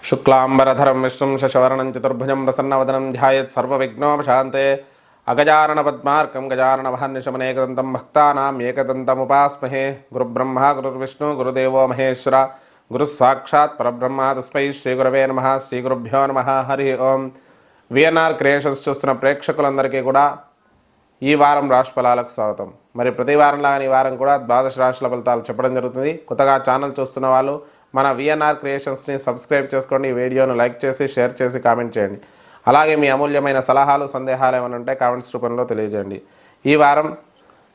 शुक्लांबरधरं विष्णुं शशिवर्णं चतुर्भुजं प्रसन्नवदनं ध्यायेत् सर्वविघ्नोपशान्ते अगजाननपद्मार्कं गजाननमहर्निशमनेकदन्तं भक्तानां एकदन्तमुपास्महे गुरुब्रह्मा गुरुर्विष्णु गुरुदेवो महेश्वर गुरुस्साक्षात् परब्रह्म तस्मै श्रीगुरवे नमः श्रीगुरुभ्यो नमः हरि ओं విఎన్ఆర్ క్రియేషన్స్ చూస్తున్న ప్రేక్షకులందరికీ కూడా ఈ వారం రాశి ఫలాలకు స్వాగతం. మరి ప్రతి వారంలాగానే ఈ వారం కూడా ద్వాదశ రాశుల ఫలితాలు చెప్పడం జరుగుతుంది. కొత్తగా ఛానల్ చూస్తున్న వాళ్ళు మన విఎన్ఆర్ క్రియేషన్స్ని సబ్స్క్రైబ్ చేసుకోండి, ఈ వీడియోను లైక్ చేసి షేర్ చేసి కామెంట్ చేయండి. అలాగే మీ అమూల్యమైన సలహాలు సందేహాలు ఏమైనా ఉంటే కామెంట్స్ రూపంలో తెలియజేయండి. ఈ వారం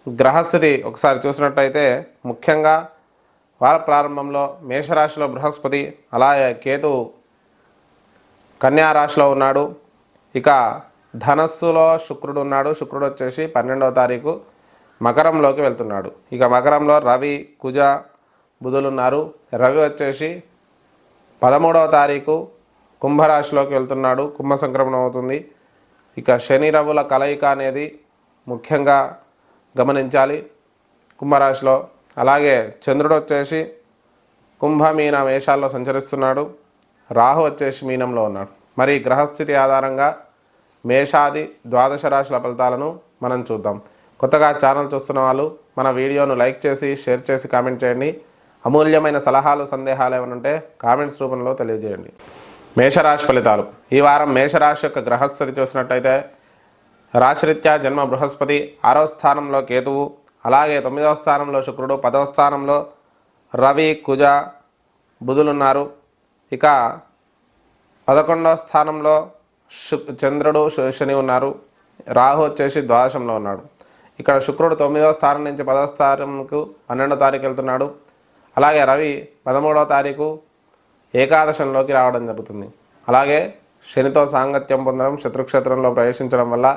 గ్రహస్థితి ఒకసారి చూసినట్టయితే ముఖ్యంగా వార ప్రారంభంలో మేషరాశిలో బృహస్పతి, అలాగే కేతువు కన్యా రాశిలో ఉన్నాడు. ఇక ధనస్సులో శుక్రుడు ఉన్నాడు. శుక్రుడు వచ్చేసి 12వ తారీఖు మకరంలోకి వెళ్తున్నాడు. ఇక మకరంలో రవి, కుజ, బుధులు ఉన్నారు. రవి వచ్చేసి 13వ తారీఖు కుంభరాశిలోకి వెళ్తున్నాడు. కుంభ సంక్రమణం అవుతుంది. ఇక శని రవుల కలయిక అనేది ముఖ్యంగా గమనించాలి కుంభరాశిలో. అలాగే చంద్రుడు వచ్చేసి కుంభమీన మేషాల్లో సంచరిస్తున్నాడు. రాహు వచ్చేసి మీనంలో ఉన్నాడు. మరి గ్రహస్థితి ఆధారంగా మేషాది ద్వాదశ రాశుల ఫలితాలను మనం చూద్దాం. కొత్తగా ఛానల్ చూస్తున్న వాళ్ళు మన వీడియోను లైక్ చేసి షేర్ చేసి కామెంట్ చేయండి. అమూల్యమైన సలహాలు సందేహాలు ఏమైనా ఉంటే కామెంట్స్ రూపంలో తెలియజేయండి. మేషరాశి ఫలితాలు. ఈ వారం మేషరాశి యొక్క గ్రహస్థితి చూసినట్టయితే రాశిరీత్యా జన్మ బృహస్పతి, 6వ స్థానంలో కేతువు, అలాగే 9వ స్థానంలో శుక్రుడు, 10వ స్థానంలో రవి, కుజ, బుధులు ఉన్నారు. ఇక 11వ స్థానంలో చంద్రుడు, శని ఉన్నారు. రాహు వచ్చేసి ద్వాదశంలో ఉన్నాడు. ఇక్కడ శుక్రుడు 9వ స్థానం నుంచి 10వ స్థానంకు 12వ తారీఖు వెళ్తున్నాడు. అలాగే రవి 13వ తారీఖు ఏకాదశంలోకి రావడం జరుగుతుంది. అలాగే శనితో సాంగత్యం పొందడం, శత్రుక్షేత్రంలో ప్రవేశించడం వల్ల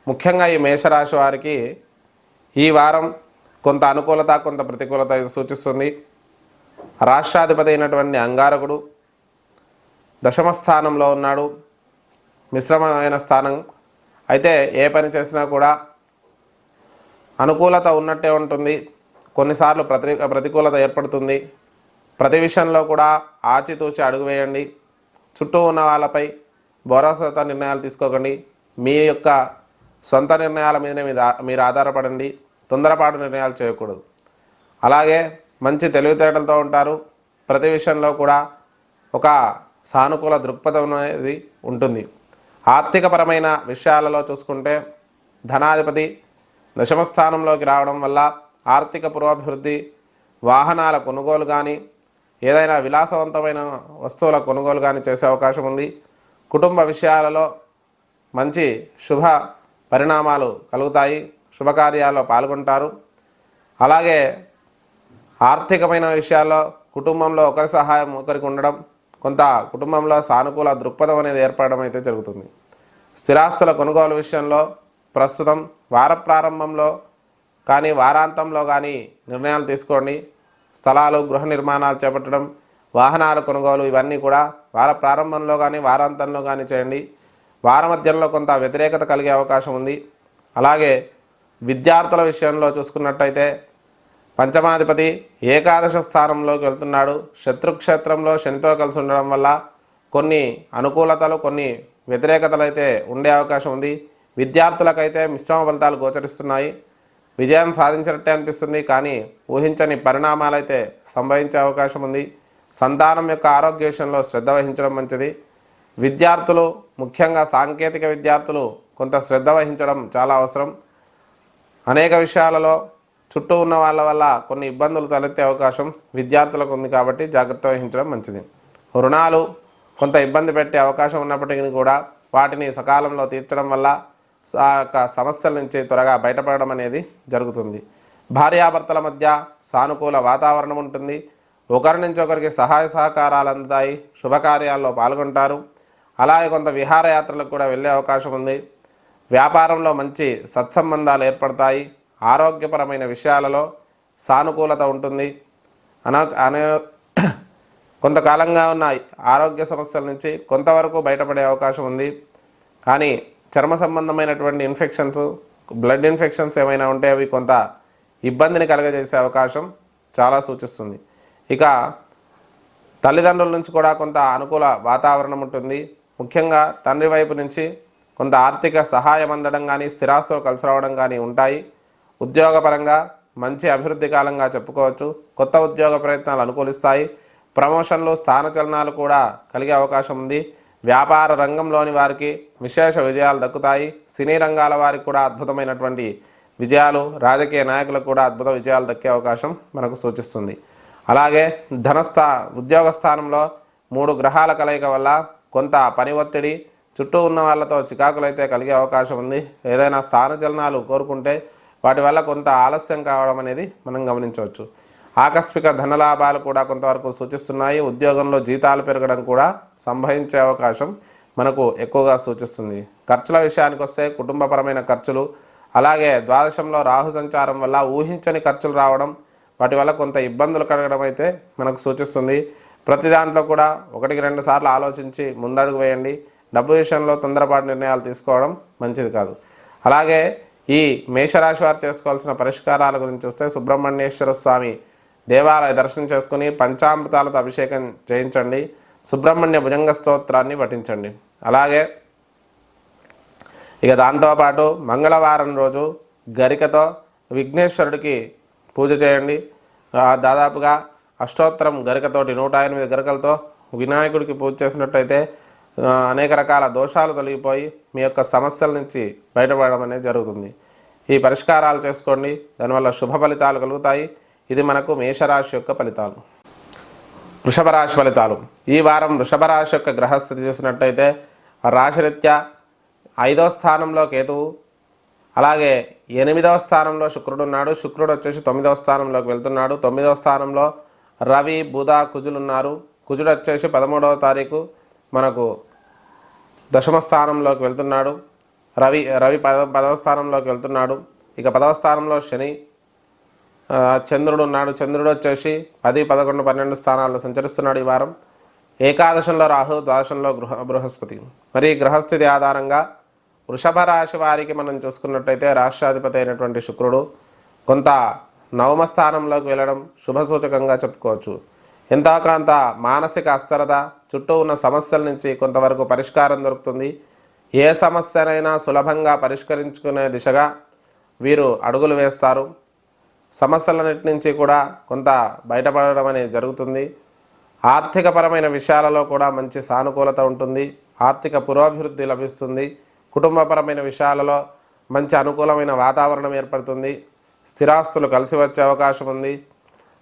ముఖ్యంగా ఈ మేషరాశి వారికి ఈ వారం కొంత అనుకూలత, కొంత ప్రతికూలత సూచిస్తుంది. రాష్ట్రాధిపతి అయినటువంటి అంగారకుడు దశమ స్థానంలో ఉన్నాడు. మిశ్రమమైన స్థానం అయితే ఏ పని చేసినా కూడా అనుకూలత ఉన్నట్టే ఉంటుంది. కొన్నిసార్లు ప్రతికూలత ఏర్పడుతుంది. ప్రతి విషయంలో కూడా ఆచితూచి అడుగు వేయండి. చుట్టూ ఉన్న వాళ్ళపై భరోసాతో నిర్ణయాలు తీసుకోకండి. మీ యొక్క సొంత నిర్ణయాల మీదనే మీరు ఆధారపడండి. తొందరపాటు నిర్ణయాలు చేయకూడదు. అలాగే మంచి తెలివితేటలతో ఉంటారు. ప్రతి విషయంలో కూడా ఒక సానుకూల దృక్పథం అనేది ఉంటుంది. ఆర్థికపరమైన విషయాలలో చూసుకుంటే ధనాధిపతి దశమ స్థానంలోకి రావడం వల్ల ఆర్థిక పురోభివృద్ధి, వాహనాల కొనుగోలు కానీ, ఏదైనా విలాసవంతమైన వస్తువుల కొనుగోలు కానీ చేసే అవకాశం ఉంది. కుటుంబ విషయాలలో మంచి శుభ పరిణామాలు కలుగుతాయి. శుభకార్యాల్లో పాల్గొంటారు. అలాగే ఆర్థికమైన విషయాల్లో కుటుంబంలో ఒకరి సహాయం ఒకరికి ఉండడం, కొంత కుటుంబంలో సానుకూల దృక్పథం అనేది ఏర్పడడం అయితే జరుగుతుంది. స్థిరాస్తుల కొనుగోలు విషయంలో ప్రస్తుతం వార ప్రారంభంలో కానీ వారాంతంలో కానీ నిర్ణయాలు తీసుకోండి. స్థలాలు, గృహ నిర్మాణాలు చేపట్టడం, వాహనాల కొనుగోలు ఇవన్నీ కూడా వార ప్రారంభంలో కానీ వారాంతంలో కానీ చేయండి. వార మధ్యంలో కొంత వ్యతిరేకత కలిగే అవకాశం ఉంది. అలాగే విద్యార్థుల విషయంలో చూసుకున్నట్టయితే పంచమాధిపతి ఏకాదశ స్థానంలోకి వెళ్తున్నాడు. శత్రుక్షేత్రంలో శనితో కలిసి ఉండడం వల్ల కొన్ని అనుకూలతలు, కొన్ని వ్యతిరేకతలు అయితే ఉండే అవకాశం ఉంది. విద్యార్థులకైతే మిశ్రమ ఫలితాలు గోచరిస్తున్నాయి. విజయం సాధించినట్టే అనిపిస్తుంది, కానీ ఊహించని పరిణామాలు అయితే సంభవించే అవకాశం ఉంది. సంతానం యొక్క ఆరోగ్య విషయంలో శ్రద్ధ వహించడం మంచిది. విద్యార్థులు, ముఖ్యంగా సాంకేతిక విద్యార్థులు కొంత శ్రద్ధ వహించడం చాలా అవసరం. అనేక విషయాలలో చుట్టూ ఉన్న వాళ్ళ వల్ల కొన్ని ఇబ్బందులు తలెత్తే అవకాశం విద్యార్థులకు ఉంది, కాబట్టి జాగ్రత్త వహించడం మంచిది. రుణాలు కొంత ఇబ్బంది పెట్టే అవకాశం ఉన్నప్పటికీ కూడా వాటిని సకాలంలో తీర్చడం వల్ల సమస్యల నుంచి త్వరగా బయటపడడం అనేది జరుగుతుంది. భార్యాభర్తల మధ్య సానుకూల వాతావరణం ఉంటుంది. ఒకరి నుంచి ఒకరికి సహాయ సహకారాలు అందుతాయి. శుభకార్యాల్లో పాల్గొంటారు. అలాగే కొంత విహారయాత్రలకు కూడా వెళ్ళే అవకాశం ఉంది. వ్యాపారంలో మంచి సత్సంబంధాలు ఏర్పడతాయి. ఆరోగ్యపరమైన విషయాలలో సానుకూలత ఉంటుంది. కొంతకాలంగా ఉన్న ఆరోగ్య సమస్యల నుంచి కొంతవరకు బయటపడే అవకాశం ఉంది. కానీ చర్మ సంబంధమైనటువంటి ఇన్ఫెక్షన్స్, బ్లడ్ ఇన్ఫెక్షన్స్ ఏమైనా ఉంటే అవి కొంత ఇబ్బందిని కలగజేసే అవకాశం చాలా సూచిస్తుంది. ఇక తల్లిదండ్రుల నుంచి కూడా కొంత అనుకూల వాతావరణం ఉంటుంది. ముఖ్యంగా తండ్రి వైపు నుంచి కొంత ఆర్థిక సహాయం అందడం కానీ స్థిరాస్తులు కలిసి రావడం కానీ ఉంటాయి. ఉద్యోగపరంగా మంచి అభివృద్ధి కాలంగా చెప్పుకోవచ్చు. కొత్త ఉద్యోగ ప్రయత్నాలు అనుకూలిస్తాయి. ప్రమోషన్లు స్థానచలనాలు కూడా కలిగే అవకాశం ఉంది. వ్యాపార రంగంలోని వారికి విశేష విజయాలు దక్కుతాయి. సినీ రంగాల వారికి కూడా అద్భుతమైనటువంటి విజయాలు, రాజకీయ నాయకులకు కూడా అద్భుత విజయాలు దక్కే అవకాశం మనకు సూచిస్తుంది. అలాగే ఉద్యోగ స్థానంలో 3 గ్రహాల కలయిక వల్ల కొంత పని ఒత్తిడి, చుట్టూ ఉన్న వాళ్ళతో చికాకులైతే కలిగే అవకాశం ఉంది. ఏదైనా స్థానచలనాలు కోరుకుంటే వాటి వల్ల కొంత ఆలస్యం కావడం అనేది మనం గమనించవచ్చు. ఆకస్మిక ధనలాభాలు కూడా కొంతవరకు సూచిస్తున్నాయి. ఉద్యోగంలో జీతాలు పెరగడం కూడా సంభవించే అవకాశం మనకు ఎక్కువగా సూచిస్తుంది. ఖర్చుల విషయానికి వస్తే కుటుంబపరమైన ఖర్చులు, అలాగే ద్వాదశంలో రాహు సంచారం వల్ల ఊహించని ఖర్చులు రావడం, వాటి వల్ల కొంత ఇబ్బందులు కలగడం అయితే మనకు సూచిస్తుంది. ప్రతి దాంట్లో కూడా 1-2 సార్లు ఆలోచించి ముందడుగు వేయండి. డబ్బు విషయంలో తొందరపాటు నిర్ణయాలు తీసుకోవడం మంచిది కాదు. అలాగే ఈ మేషరాశి వారు చేసుకోవాల్సిన పరిష్కారాల గురించి చూస్తే సుబ్రహ్మణ్యేశ్వర స్వామి దేవాలయ దర్శనం చేసుకుని పంచామృతాలతో అభిషేకం చేయించండి. సుబ్రహ్మణ్య భుజంగ స్తోత్రాన్ని పఠించండి. అలాగే ఇక దాంతోపాటు మంగళవారం రోజు గరికతో విఘ్నేశ్వరుడికి పూజ చేయండి. దాదాపుగా అష్టోత్తరం గరికతోటి 108 గరికలతో వినాయకుడికి పూజ చేసినట్టయితే అనేక రకాల దోషాలు తొలగిపోయి మీ యొక్క సమస్యల నుంచి బయటపడడం అనేది జరుగుతుంది. ఈ పరిష్కారాలు చేసుకోండి, దానివల్ల శుభ ఫలితాలు కలుగుతాయి. ఇది మనకు మేషరాశి యొక్క ఫలితాలు. వృషభ రాశి ఫలితాలు. ఈ వారం వృషభ రాశి యొక్క గ్రహస్థితి చూసినట్టయితే రాశిరీత్యా 5వ స్థానంలో కేతువు, అలాగే 8వ స్థానంలో శుక్రుడు ఉన్నాడు. శుక్రుడు వచ్చేసి 9వ స్థానంలోకి వెళ్తున్నాడు. 9వ స్థానంలో రవి, బుధ, కుజులు ఉన్నారు. కుజుడు వచ్చేసి 13వ తారీఖు మనకు దశమ స్థానంలోకి వెళ్తున్నాడు. రవి 10వ స్థానంలోకి వెళ్తున్నాడు. ఇక 10వ స్థానంలో శని, చంద్రుడు ఉన్నాడు. చంద్రుడు వచ్చేసి 10, 11, 12 స్థానాల్లో సంచరిస్తున్నాడు ఈ వారం. ఏకాదశంలో రాహు, ద్వాదశంలో బృహస్పతి. మరి గ్రహస్థితి ఆధారంగా వృషభ రాశి వారికి మనం చూసుకున్నట్టయితే రాష్ట్రాధిపతి అయినటువంటి శుక్రుడు కొంత 9వ స్థానంలోకి వెళ్ళడం శుభసూచకంగా చెప్పుకోవచ్చు. ఎంతోకాంత మానసిక అస్థిరత, చుట్టూ ఉన్న సమస్యల నుంచి కొంతవరకు పరిష్కారం దొరుకుతుంది. ఏ సమస్యనైనా సులభంగా పరిష్కరించుకునే దిశగా వీరు అడుగులు వేస్తారు. సమస్యలన్నిటి నుంచి కూడా కొంత బయటపడడం అనేది జరుగుతుంది. ఆర్థికపరమైన విషయాలలో కూడా మంచి సానుకూలత ఉంటుంది. ఆర్థిక పురోభివృద్ధి లభిస్తుంది. కుటుంబపరమైన విషయాలలో మంచి అనుకూలమైన వాతావరణం ఏర్పడుతుంది. స్థిరాస్తులు కలిసి వచ్చే అవకాశం ఉంది.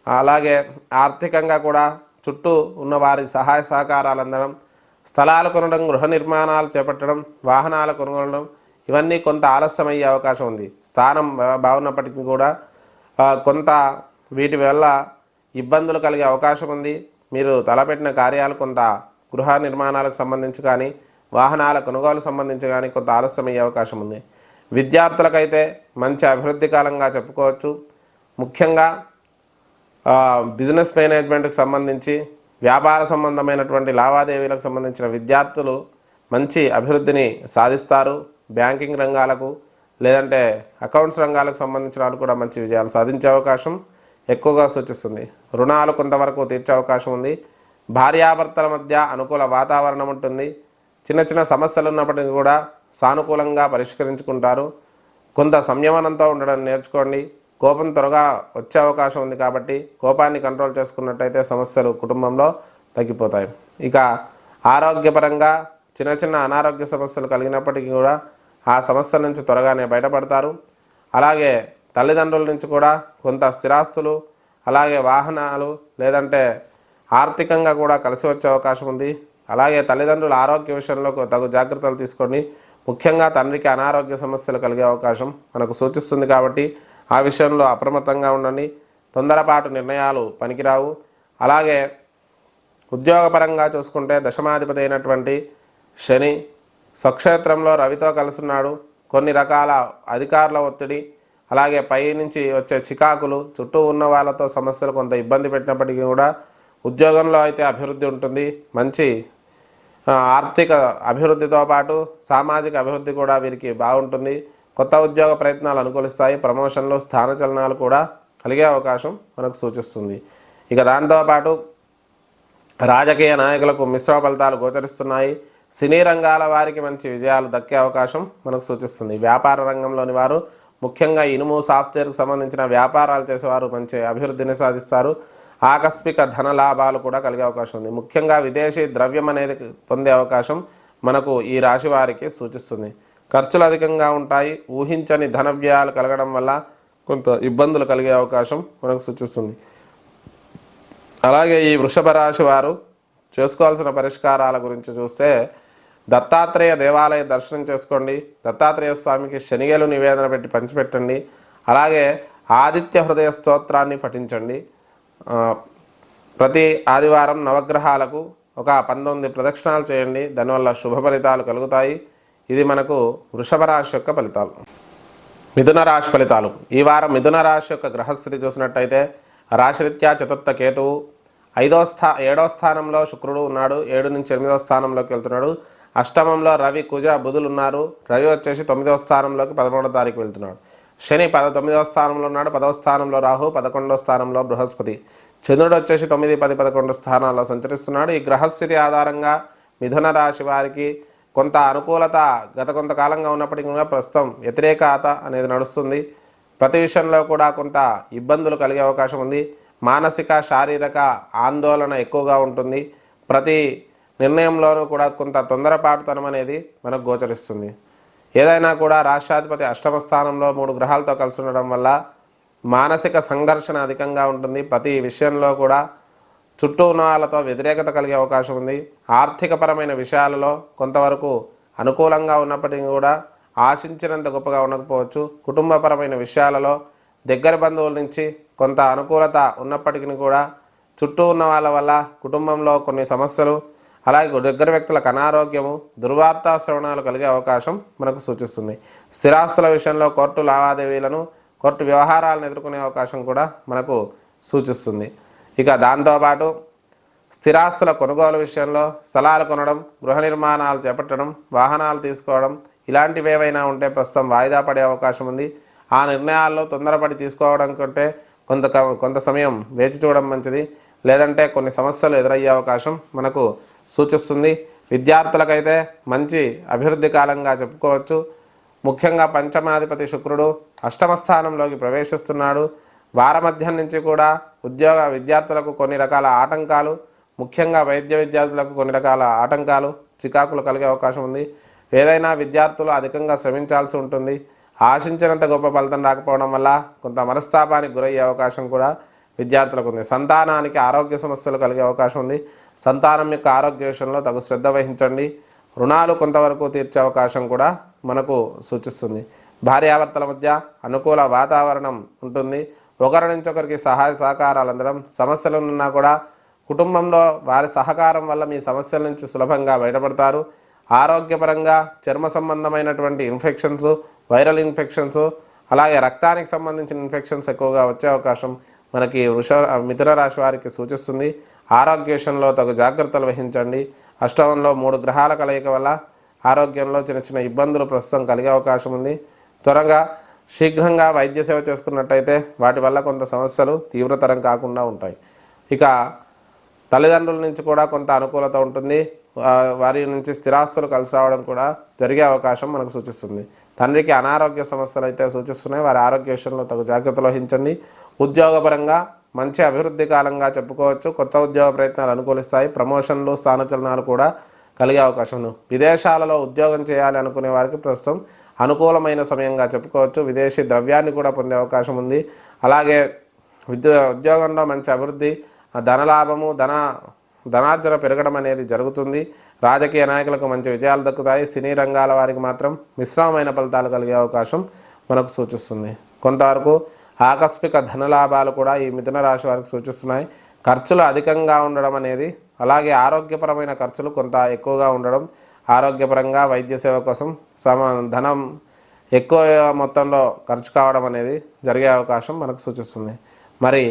అలాగే ఆర్థికంగా కూడా చుట్టూ ఉన్న వారి సహాయ సహకారాలు అందడం, స్థలాలు కొనడం, గృహ నిర్మాణాలు చేపట్టడం, వాహనాలు కొనుగోలడం, ఇవన్నీ కొంత ఆలస్యమయ్యే అవకాశం ఉంది. స్థానం బాగున్నప్పటికీ కూడా కొంత వీటి వల్ల ఇబ్బందులు కలిగే అవకాశం ఉంది. మీరు తలపెట్టిన కార్యాలు కొంత గృహ నిర్మాణాలకు సంబంధించి కానీ, వాహనాల కొనుగోలు సంబంధించి కానీ కొంత ఆలస్యమయ్యే అవకాశం ఉంది. విద్యార్థులకైతే మంచి అభివృద్ధి కాలంగా చెప్పుకోవచ్చు. ముఖ్యంగా బిజినెస్ మేనేజ్మెంట్కి సంబంధించి, వ్యాపార సంబంధమైనటువంటి లావాదేవీలకు సంబంధించిన విద్యార్థులు మంచి అభివృద్ధిని సాధిస్తారు. బ్యాంకింగ్ రంగాలకు లేదంటే అకౌంట్స్ రంగాలకు సంబంధించిన వాళ్ళు కూడా మంచి విజయాలు సాధించే అవకాశం ఎక్కువగా సూచిస్తుంది. రుణాలు కొంతవరకు తీర్చే అవకాశం ఉంది. భార్యాభర్తల మధ్య అనుకూల వాతావరణం ఉంటుంది. చిన్న చిన్న సమస్యలు ఉన్నప్పటికీ కూడా సానుకూలంగా పరిష్కరించుకుంటారు. కొంత సంయమనంతో ఉండడం నేర్చుకోండి. కోపం త్వరగా వచ్చే అవకాశం ఉంది కాబట్టి కోపాన్ని కంట్రోల్ చేసుకున్నట్టయితే సమస్యలు కుటుంబంలో తగ్గిపోతాయి. ఇక ఆరోగ్యపరంగా చిన్న చిన్న అనారోగ్య సమస్యలు కలిగినప్పటికీ కూడా ఆ సమస్యల నుంచి త్వరగానే బయటపడతారు. అలాగే తల్లిదండ్రుల నుంచి కూడా కొంత స్థిరాస్తులు, అలాగే వాహనాలు లేదంటే ఆర్థికంగా కూడా కలిసి వచ్చే అవకాశం ఉంది. అలాగే తల్లిదండ్రుల ఆరోగ్య విషయంలో తగు జాగ్రత్తలు తీసుకోండి. ముఖ్యంగా తండ్రికి అనారోగ్య సమస్యలు కలిగే అవకాశం మనకు సూచిస్తుంది కాబట్టి ఆ విషయంలో అప్రమత్తంగా ఉండండి. తొందరపాటు నిర్ణయాలు పనికిరావు. అలాగే ఉద్యోగపరంగా చూసుకుంటే దశమాధిపతి అయినటువంటి శని స్వక్షేత్రంలో రవితో కలుస్తున్నాడు. కొన్ని రకాల అధికారుల ఒత్తిడి, అలాగే పై నుంచి వచ్చే చికాకులు, చుట్టూ ఉన్న వాళ్ళతో సమస్యలు కొంత ఇబ్బంది పెట్టినప్పటికీ కూడా ఉద్యోగంలో అయితే అభివృద్ధి ఉంటుంది. మంచి ఆర్థిక అభివృద్ధితో పాటు సామాజిక అభివృద్ధి కూడా వీరికి బాగుంటుంది. కొత్త ఉద్యోగ ప్రయత్నాలు అనుకూలిస్తాయి. ప్రమోషన్లు, స్థానచలనాలు కూడా కలిగే అవకాశం మనకు సూచిస్తుంది. ఇక దాంతోపాటు రాజకీయ నాయకులకు మిశ్రమ ఫలితాలు గోచరిస్తున్నాయి. సినీ రంగాల వారికి మంచి విజయాలు దక్కే అవకాశం మనకు సూచిస్తుంది. వ్యాపార రంగంలోని వారు ముఖ్యంగా ఇనుము సాఫ్ట్వేర్కు సంబంధించిన వ్యాపారాలు చేసేవారు మంచి అభివృద్ధిని సాధిస్తారు. ఆకస్మిక ధన లాభాలు కూడా కలిగే అవకాశం ఉంది. ముఖ్యంగా విదేశీ ద్రవ్యం అనేది పొందే అవకాశం మనకు ఈ రాశి వారికి సూచిస్తుంది. ఖర్చులు అధికంగా ఉంటాయి. ఊహించని ధన వ్యయాలు కలగడం వల్ల కొంత ఇబ్బందులు కలిగే అవకాశం మనకు సూచిస్తుంది. అలాగే ఈ వృషభ రాశి వారు చేసుకోవాల్సిన పరిష్కారాల గురించి చూస్తే దత్తాత్రేయ దేవాలయ దర్శనం చేసుకోండి. దత్తాత్రేయ స్వామికి శనిగలు నివేదన పెట్టి పంచిపెట్టండి. అలాగే ఆదిత్య హృదయ స్తోత్రాన్ని పఠించండి. ప్రతి ఆదివారం నవగ్రహాలకు ఒక 19 ప్రదక్షిణాలు చేయండి. దానివల్ల శుభ ఫలితాలు కలుగుతాయి. ఇది మనకు వృషభ రాశి యొక్క ఫలితాలు. మిథున రాశి ఫలితాలు. ఈ వారం మిథున రాశి యొక్క గ్రహస్థితి చూసినట్టయితే రాశిరీత్యా చతుర్థ కేతువు, 7వ స్థానంలో శుక్రుడు ఉన్నాడు. 7 నుంచి 8వ స్థానంలోకి వెళ్తున్నాడు. అష్టమంలో రవి కుజ బుధులు ఉన్నారు. రవి వచ్చేసి 9వ స్థానంలోకి 11వ తారీఖు వెళ్తున్నాడు. శని 9వ స్థానంలో ఉన్నాడు. 10వ స్థానంలో రాహు, 11వ స్థానంలో బృహస్పతి. చంద్రుడు వచ్చేసి 9, 10, 11 స్థానాల్లో సంచరిస్తున్నాడు. ఈ గ్రహస్థితి ఆధారంగా మిథున రాశి వారికి కొంత అనుకూలత గత కొంతకాలంగా ఉన్నప్పటికీ కూడా ప్రస్తుతం వ్యతిరేకత అనేది నడుస్తుంది. ప్రతి విషయంలో కూడా కొంత ఇబ్బందులు కలిగే అవకాశం ఉంది. మానసిక శారీరక ఆందోళన ఎక్కువగా ఉంటుంది. ప్రతి నిర్ణయంలోనూ కూడా కొంత తొందరపాటుతనం అనేది మనకు గోచరిస్తుంది. ఏదైనా కూడా రాష్ట్రాధిపతి అష్టమ స్థానంలో 3 గ్రహాలతో కలిసి ఉండడం వల్ల మానసిక సంఘర్షణ అధికంగా ఉంటుంది. ప్రతి విషయంలో కూడా చుట్టూ ఉన్న వాళ్ళతో వ్యతిరేకత కలిగే అవకాశం ఉంది. ఆర్థికపరమైన విషయాలలో కొంతవరకు అనుకూలంగా ఉన్నప్పటికీ కూడా ఆశించినంత గొప్పగా ఉండకపోవచ్చు. కుటుంబపరమైన విషయాలలో దగ్గర బంధువుల నుంచి కొంత అనుకూలత ఉన్నప్పటికీ కూడా చుట్టూ ఉన్న వాళ్ళ వల్ల కుటుంబంలో కొన్ని సమస్యలు, అలాగే దగ్గర వ్యక్తులకు అనారోగ్యము, దుర్వార్తా శ్రవణాలు కలిగే అవకాశం మనకు సూచిస్తుంది. స్థిరాస్తుల విషయంలో కోర్టు లావాదేవీలను, కోర్టు వ్యవహారాలను ఎదుర్కొనే అవకాశం కూడా మనకు సూచిస్తుంది. ఇక దాంతోపాటు స్థిరాస్తుల కొనుగోలు విషయంలో స్థలాలు కొనడం, గృహ నిర్మాణాలు చేపట్టడం, వాహనాలు తీసుకోవడం ఇలాంటివి ఏవైనా ఉంటే ప్రస్తుతం వాయిదా పడే అవకాశం ఉంది. ఆ నిర్ణయాల్లో తొందరపడి తీసుకోవడం కంటే కొంత సమయం వేచి చూడడం మంచిది. లేదంటే కొన్ని సమస్యలు ఎదురయ్యే అవకాశం మనకు సూచిస్తుంది. విద్యార్థులకైతే మంచి అభివృద్ధి కాలంగా చెప్పుకోవచ్చు. ముఖ్యంగా పంచమాధిపతి శుక్రుడు అష్టమ స్థానంలోకి ప్రవేశిస్తున్నాడు. వారమధ్యం నుంచి కూడా విద్యార్థులకు కొన్ని రకాల ఆటంకాలు, ముఖ్యంగా వైద్య విద్యార్థులకు కొన్ని రకాల ఆటంకాలు, చికాకులు కలిగే అవకాశం ఉంది. ఏదైనా విద్యార్థులు అధికంగా శ్రమించాల్సి ఉంటుంది. ఆశించినంత గొప్ప ఫలితం రాకపోవడం వల్ల కొంత మనస్తాపానికి గురయ్యే అవకాశం కూడా విద్యార్థులకు ఉంది. సంతానానికి ఆరోగ్య సమస్యలు కలిగే అవకాశం ఉంది. సంతానం యొక్క ఆరోగ్య విషయంలో తగు శ్రద్ధ వహించండి. రుణాలు కొంతవరకు తీర్చే అవకాశం కూడా మనకు సూచిస్తుంది. భార్యాభర్తల మధ్య అనుకూల వాతావరణం ఉంటుంది. ఒకరి నుంచి ఒకరికి సహాయ సహకారాలు అందడం, సమస్యలు ఉన్నా కూడా కుటుంబంలో వారి సహకారం వల్ల మీ సమస్యల నుంచి సులభంగా బయటపడతారు. ఆరోగ్యపరంగా చర్మ సంబంధమైనటువంటి ఇన్ఫెక్షన్స్, వైరల్ ఇన్ఫెక్షన్స్, అలాగే రక్తానికి సంబంధించిన ఇన్ఫెక్షన్స్ ఎక్కువగా వచ్చే అవకాశం మనకి మిథున రాశి వారికి సూచిస్తుంది. ఆరోగ్య విషయంలో తగు జాగ్రత్తలు వహించండి. అష్టమంలో 3 గ్రహాల కలయిక వల్ల ఆరోగ్యంలో చిన్న చిన్న ఇబ్బందులు ప్రస్తుతం కలిగే అవకాశం ఉంది. త్వరగా శీఘ్రంగా వైద్య సేవ చేసుకున్నట్టయితే వాటి వల్ల కొంత సమస్యలు తీవ్రతరం కాకుండా ఉంటాయి. ఇక తల్లిదండ్రుల నుంచి కూడా కొంత అనుకూలత ఉంటుంది. వారి నుంచి స్థిరాస్తులు కలిసి రావడం కూడా జరిగే అవకాశం మనకు సూచిస్తుంది. తండ్రికి అనారోగ్య సమస్యలు అయితే సూచిస్తున్నాయి. వారి ఆరోగ్య విషయంలో తగు జాగ్రత్తలు వహించండి. ఉద్యోగపరంగా మంచి అభివృద్ధి కాలంగా చెప్పుకోవచ్చు. కొత్త ఉద్యోగ ప్రయత్నాలు అనుకూలిస్తాయి. ప్రమోషన్లు, స్థానచలనాలు కూడా కలిగే అవకాశం. విదేశాలలో ఉద్యోగం చేయాలి అనుకునే వారికి ప్రస్తుతం అనుకూలమైన సమయంగా చెప్పుకోవచ్చు. విదేశీ ద్రవ్యాన్ని కూడా పొందే అవకాశం ఉంది. అలాగే ఉద్యోగంలో మంచి అభివృద్ధి, ధనలాభము, ధనార్జన పెరగడం అనేది జరుగుతుంది. రాజకీయ నాయకులకు మంచి విజయాలు దక్కుతాయి. సినీ రంగాల వారికి మాత్రం మిశ్రమమైన ఫలితాలు కలిగే అవకాశం మనకు సూచిస్తుంది. కొంతవరకు ఆకస్మిక ధనలాభాలు కూడా ఈ మిథున రాశి వారికి సూచిస్తున్నాయి. ఖర్చులు అధికంగా ఉండడం అనేది, అలాగే ఆరోగ్యపరమైన ఖర్చులు కొంత ఎక్కువగా ఉండడం, ఆరోగ్యపరంగా వైద్య సేవ కోసం ధనం ఎక్కువ మొత్తంలో ఖర్చు కావడం అనేది జరిగే అవకాశం మనకు సూచిస్తుంది. మరి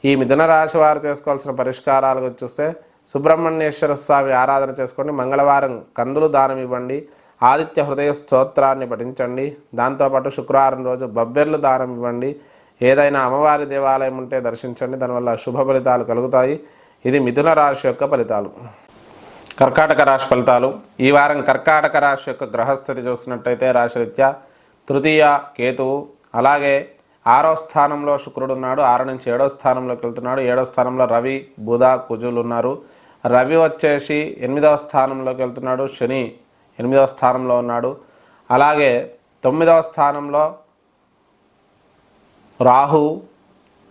ఈ మిథున రాశి వారు చేసుకోవాల్సిన పరిష్కారాల గురించి చూస్తే సుబ్రహ్మణ్యేశ్వర స్వామి ఆరాధన చేసుకోండి. మంగళవారం కందులు దానం ఇవ్వండి. ఆదిత్య హృదయ స్తోత్రాన్ని పఠించండి. దాంతోపాటు శుక్రవారం రోజు బొబ్బెర్లు దానం ఇవ్వండి. ఏదైనా అమ్మవారి దేవాలయం ఉంటే దర్శించండి. దానివల్ల శుభ ఫలితాలు కలుగుతాయి. ఇది మిథున రాశి యొక్క ఫలితాలు. కర్కాటక రాశి ఫలితాలు. ఈ వారం కర్కాటక రాశి యొక్క గ్రహస్థితి చూసినట్టయితే రాశిరీత్యా తృతీయ కేతువు, అలాగే 6వ స్థానంలో శుక్రుడు ఉన్నాడు. 6 నుంచి 7వ స్థానంలోకి వెళ్తున్నాడు. 7వ స్థానంలో రవి, బుధ, కుజులు ఉన్నారు. రవి వచ్చేసి 8వ స్థానంలోకి వెళ్తున్నాడు. శని 8వ స్థానంలో ఉన్నాడు. అలాగే 9వ స్థానంలో రాహు,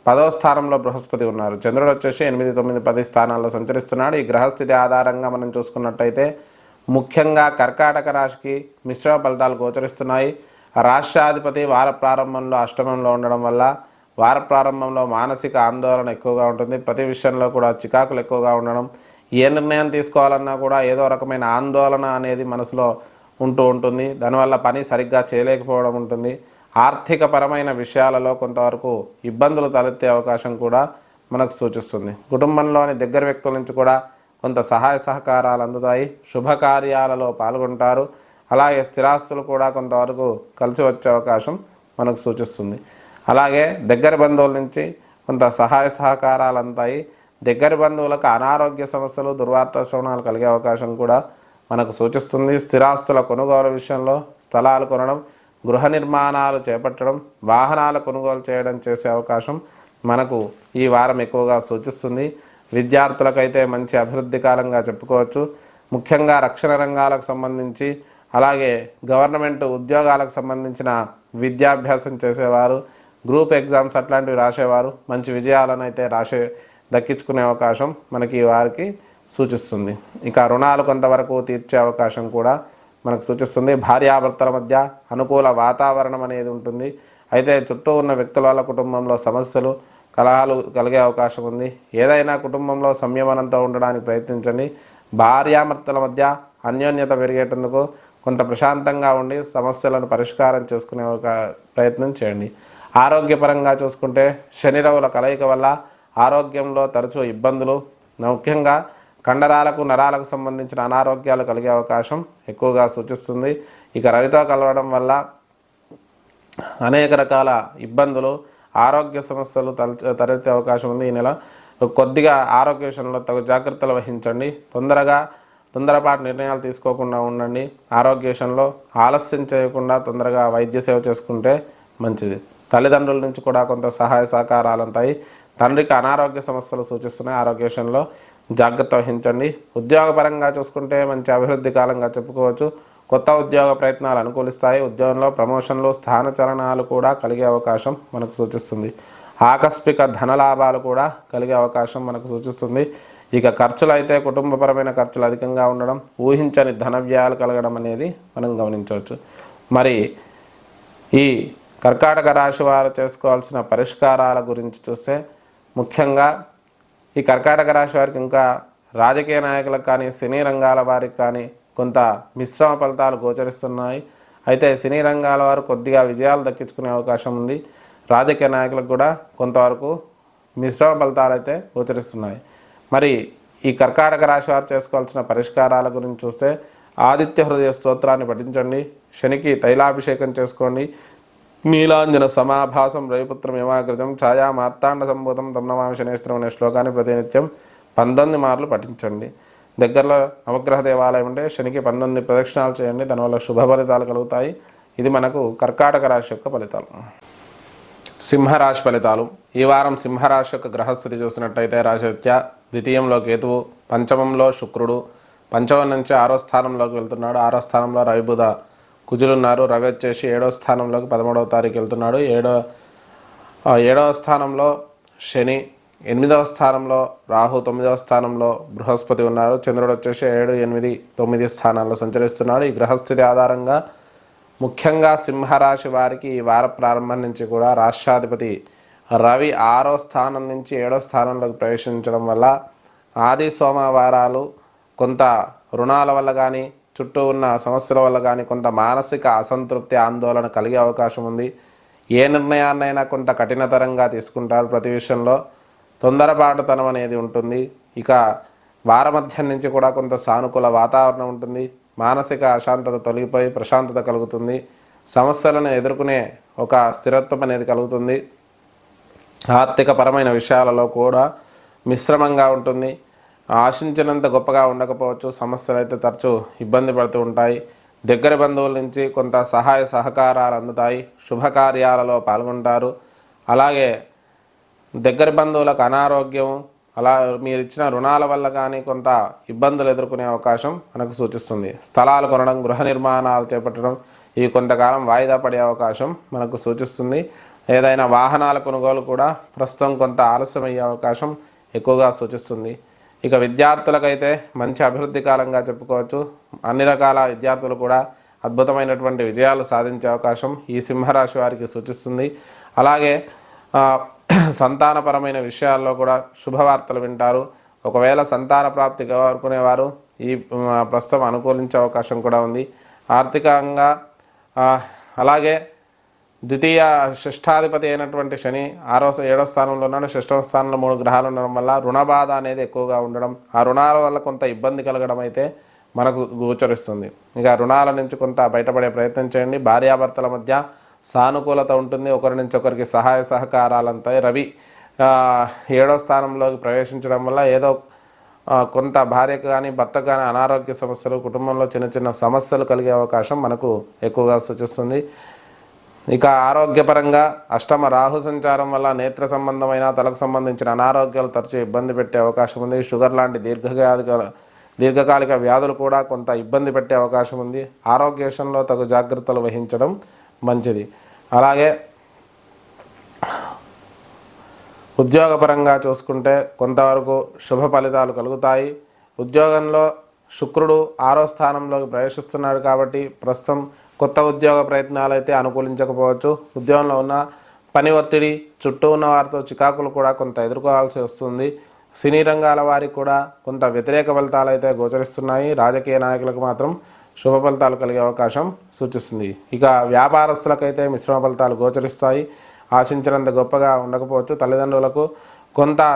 10వ స్థానంలో బృహస్పతి ఉన్నారు. చంద్రుడు వచ్చేసి 8, 9, 10 స్థానాల్లో సంచరిస్తున్నాడు. ఈ గ్రహస్థితి ఆధారంగా మనం చూసుకున్నట్టయితే ముఖ్యంగా కర్కాటక రాశికి మిశ్రమ ఫలితాలు గోచరిస్తున్నాయి. రాష్ట్రాధిపతి వార ప్రారంభంలో అష్టమంలో ఉండడం వల్ల వార ప్రారంభంలో మానసిక ఆందోళన ఎక్కువగా ఉంటుంది. ప్రతి విషయంలో కూడా చికాకులు ఎక్కువగా ఉండడం, ఏ నిర్ణయం తీసుకోవాలన్నా కూడా ఏదో రకమైన ఆందోళన అనేది మనసులో ఉంటుంది. దానివల్ల పని సరిగ్గా చేయలేకపోవడం ఉంటుంది. ఆర్థిక పరమైన విషయాలలో కొంతవరకు ఇబ్బందులు తలెత్తే అవకాశం కూడా మనకు సూచిస్తుంది. కుటుంబంలోని దగ్గర వ్యక్తుల నుంచి కూడా కొంత సహాయ సహకారాలు అందుతాయి. శుభకార్యాలలో పాల్గొంటారు. అలాగే స్థిరాస్తులు కూడా కొంతవరకు కలిసి వచ్చే అవకాశం మనకు సూచిస్తుంది. అలాగే దగ్గర బంధువుల నుంచి కొంత సహాయ సహకారాలు అందుతాయి. దగ్గర బంధువులకు అనారోగ్య సమస్యలు, దుర్వార్త శ్రవణాలు కలిగే అవకాశం కూడా మనకు సూచిస్తుంది. స్థిరాస్తుల కొనుగోలు విషయంలో స్థలాలు కొనడం, గృహ నిర్మాణాలు చేపట్టడం, వాహనాల కొనుగోలు చేయడం చేసే అవకాశం మనకు ఈ వారం ఎక్కువగా సూచిస్తుంది. విద్యార్థులకైతే మంచి అభివృద్ధి కాలంగా చెప్పుకోవచ్చు. ముఖ్యంగా రక్షణ రంగాలకు సంబంధించి, అలాగే గవర్నమెంట్ ఉద్యోగాలకు సంబంధించిన విద్యాభ్యాసం చేసేవారు, గ్రూప్ ఎగ్జామ్స్ అట్లాంటివి రాసేవారు మంచి విజయాలను అయితే దక్కించుకునే అవకాశం మనకి ఈ వారికి సూచిస్తుంది. ఇక రుణాలు కొంతవరకు తీర్చే అవకాశం కూడా మనకు సూచిస్తుంది. భార్యాభర్తల మధ్య అనుకూల వాతావరణం అనేది ఉంటుంది. అయితే చుట్టూ ఉన్న వ్యక్తుల వల్ల కుటుంబంలో సమస్యలు, కలహాలు కలిగే అవకాశం ఉంది. ఏదైనా కుటుంబంలో సంయమనంతో ఉండడానికి ప్రయత్నించండి. భార్యాభర్తల మధ్య అన్యోన్యత పెరిగేటందుకు కొంత ప్రశాంతంగా ఉండి సమస్యలను పరిష్కారం చేసుకునే ఒక ప్రయత్నం చేయండి. ఆరోగ్యపరంగా చూసుకుంటే శని రవుల కలయిక వల్ల ఆరోగ్యంలో తరచూ ఇబ్బందులు, ముఖ్యంగా కండరాలకు, నరాలకు సంబంధించిన అనారోగ్యాలు కలిగే అవకాశం ఎక్కువగా సూచిస్తుంది. ఇక రవితో కలవడం వల్ల అనేక రకాల ఇబ్బందులు, ఆరోగ్య సమస్యలు తలెత్తే అవకాశం ఉంది. ఈ నెల కొద్దిగా ఆరోగ్య విషయంలో తగు జాగ్రత్తలు వహించండి. తొందరపాటు నిర్ణయాలు తీసుకోకుండా ఉండండి. ఆరోగ్య విషయంలో ఆలస్యం చేయకుండా తొందరగా వైద్య సేవ చేసుకుంటే మంచిది. తల్లిదండ్రుల నుంచి కూడా కొంత సహాయ సహకారాలు ఉంటాయి. తండ్రికి అనారోగ్య సమస్యలు సూచిస్తున్నాయి. ఆరోగ్య విషయంలో జాగ్రత్త వహించండి. ఉద్యోగపరంగా చూసుకుంటే మంచి అభివృద్ధి కాలంగా చెప్పుకోవచ్చు. కొత్త ఉద్యోగ ప్రయత్నాలు అనుకూలిస్తాయి. ఉద్యోగంలో ప్రమోషన్లు, స్థాన చలనాలు కూడా కలిగే అవకాశం మనకు సూచిస్తుంది. ఆకస్మిక ధనలాభాలు కూడా కలిగే అవకాశం మనకు సూచిస్తుంది. ఇక ఖర్చులు అయితే కుటుంబపరమైన ఖర్చులు అధికంగా ఉండడం, ఊహించని ధన వ్యయాలు కలగడం అనేది మనం గమనించవచ్చు. మరి ఈ కర్కాటక రాశి వారు చేసుకోవాల్సిన పరిష్కారాల గురించి చూస్తే ముఖ్యంగా ఈ కర్కాటక రాశి వారికి ఇంకా రాజకీయ నాయకులకు కానీ, సినీ రంగాల వారికి కానీ కొంత మిశ్రమ ఫలితాలు గోచరిస్తున్నాయి. అయితే సినీ రంగాల వారు కొద్దిగా విజయాలు దక్కించుకునే అవకాశం ఉంది. రాజకీయ నాయకులకు కూడా కొంతవరకు మిశ్రమ ఫలితాలు అయితే గోచరిస్తున్నాయి. మరి ఈ కర్కాటక రాశి వారు చేసుకోవాల్సిన పరిష్కారాల గురించి చూస్తే ఆదిత్య హృదయ స్తోత్రాన్ని పఠించండి. శనికి తైలాభిషేకం చేసుకోండి. నీలాంజన సమాభాసం రవిపుత్రం యమాగ్రజం ఛాయా మార్తాండ సంభూతం తమ్నమామి శనేశ్వరం అనే శ్లోకాన్ని ప్రతినిత్యం 19 మార్లు పఠించండి. దగ్గరలో నవగ్రహ దేవాలయం ఉంటే శనికి 19 ప్రదక్షిణాలు చేయండి. దానివల్ల శుభ ఫలితాలు కలుగుతాయి. ఇది మనకు కర్కాటక రాశి యొక్క ఫలితాలు. సింహరాశి ఫలితాలు. ఈ వారం సింహరాశి యొక్క గ్రహస్థితి చూసినట్టయితే రాశిరీత్యా ద్వితీయంలో కేతువు, పంచమంలో శుక్రుడు, పంచమం నుంచి 6వ స్థానంలోకి వెళ్తున్నాడు. 6వ స్థానంలో రవి, బుధ, కుజులు ఉన్నారు. రవి వచ్చేసి 7వ స్థానంలోకి 13వ తారీఖు వెళ్తున్నాడు. 7వ స్థానంలో శని, 8వ స్థానంలో రాహు, 9వ స్థానంలో బృహస్పతి ఉన్నారు. చంద్రుడు వచ్చేసి 7, 8, 9 స్థానాల్లో సంచరిస్తున్నాడు. ఈ గ్రహస్థితి ఆధారంగా ముఖ్యంగా సింహరాశి వారికి ఈ వార ప్రారంభం నుంచి కూడా రాష్ట్రాధిపతి రవి 6వ స్థానం నుంచి 7వ స్థానంలోకి ప్రవేశించడం వల్ల ఆది సోమవారాలు కొంత రుణాల వల్ల కానీ, చుట్టూ ఉన్న సమస్యల వల్ల కానీ కొంత మానసిక అసంతృప్తి, ఆందోళన కలిగే అవకాశం ఉంది. ఏ నిర్ణయాన్నైనా కొంత కఠినతరంగా తీసుకుంటారు. ప్రతి విషయంలో తొందరపాటుతనం అనేది ఉంటుంది. ఇక వారమధ్యం నుంచి కూడా కొంత సానుకూల వాతావరణం ఉంటుంది. మానసిక అశాంతత తొలగిపోయి ప్రశాంతత కలుగుతుంది. సమస్యలను ఎదుర్కొనే ఒక స్థిరత్వం అనేది కలుగుతుంది. ఆర్థిక పరమైన విషయాలలో కూడా మిశ్రమంగా ఉంటుంది. ఆశించినంత గొప్పగా ఉండకపోవచ్చు. సమస్యలు అయితే తరచూ ఇబ్బంది పడుతూ ఉంటాయి. దగ్గర బంధువుల నుంచి కొంత సహాయ సహకారాలు అందుతాయి. శుభకార్యాలలో పాల్గొంటారు. అలాగే దగ్గర బంధువులకు అనారోగ్యం, అలా మీరు ఇచ్చిన రుణాల వల్ల కానీ కొంత ఇబ్బందులు ఎదుర్కొనే అవకాశం మనకు సూచిస్తుంది. స్థలాలు కొనడం, గృహ నిర్మాణాలు చేపట్టడం ఇవి కొంతకాలం వాయిదా పడే అవకాశం మనకు సూచిస్తుంది. ఏదైనా వాహనాల కొనుగోలు కూడా ప్రస్తుతం కొంత ఆలస్యం అయ్యే అవకాశం ఎక్కువగా సూచిస్తుంది. ఇక విద్యార్థులకైతే మంచి అభివృద్ధి కాలంగా చెప్పుకోవచ్చు. అన్ని రకాల విద్యార్థులు కూడా అద్భుతమైనటువంటి విజయాలు సాధించే అవకాశం ఈ సింహరాశి వారికి సూచిస్తుంది. అలాగే సంతానపరమైన విషయాల్లో కూడా శుభవార్తలు వింటారు. ఒకవేళ సంతాన ప్రాప్తి కోరుకునేవారు ఈ ప్రస్తుతం అనుకూలించే అవకాశం కూడా ఉంది. ఆర్థికంగా అలాగే ద్వితీయ షష్ఠాధిపతి అయినటువంటి శని 7వ స్థానంలో ఉన్నాడు. 6వ స్థానంలో 3 గ్రహాలు ఉండడం వల్ల రుణ బాధ అనేది ఎక్కువగా ఉండడం, ఆ రుణాల వల్ల కొంత ఇబ్బంది కలగడం అయితే మనకు గోచరిస్తుంది. ఇక రుణాల నుంచి కొంత బయటపడే ప్రయత్నం చేయండి. భార్యాభర్తల మధ్య సానుకూలత ఉంటుంది. ఒకరి నుంచి ఒకరికి సహాయ సహకారాలంతా. రవి 7వ స్థానంలోకి ప్రవేశించడం వల్ల ఏదో కొంత భార్యకు కానీ భర్తకు కానీ అనారోగ్య సమస్యలు, కుటుంబంలో చిన్న చిన్న సమస్యలు కలిగే అవకాశం మనకు ఎక్కువగా సూచిస్తుంది. ఇక ఆరోగ్యపరంగా అష్టమ రాహు సంచారం వల్ల నేత్ర సంబంధమైన, తలకు సంబంధించిన అనారోగ్యాలు తరచూ ఇబ్బంది పెట్టే అవకాశం ఉంది. షుగర్ లాంటి దీర్ఘకాలిక వ్యాధులు కూడా కొంత ఇబ్బంది పెట్టే అవకాశం ఉంది. ఆరోగ్య విషయంలో తగు జాగ్రత్తలు వహించడం మంచిది. అలాగే ఉద్యోగపరంగా చూసుకుంటే కొంతవరకు శుభ ఫలితాలు కలుగుతాయి. ఉద్యోగంలో శుక్రుడు 6వ స్థానంలోకి ప్రవేశిస్తున్నాడు కాబట్టి ప్రస్తుతం కొత్త ఉద్యోగ ప్రయత్నాలు అయితే అనుకూలించకపోవచ్చు. ఉద్యోగంలో ఉన్న పని ఒత్తిడి, చుట్టూ ఉన్న వారితో చికాకులు కూడా కొంత ఎదుర్కోవాల్సి వస్తుంది. సినీ రంగాల వారికి కూడా కొంత వ్యతిరేక ఫలితాలు అయితే గోచరిస్తున్నాయి. రాజకీయ నాయకులకు మాత్రం శుభ ఫలితాలు కలిగే అవకాశం సూచిస్తుంది. ఇక వ్యాపారస్తులకైతే మిశ్రమ ఫలితాలు గోచరిస్తాయి. ఆశించినంత గొప్పగా ఉండకపోవచ్చు.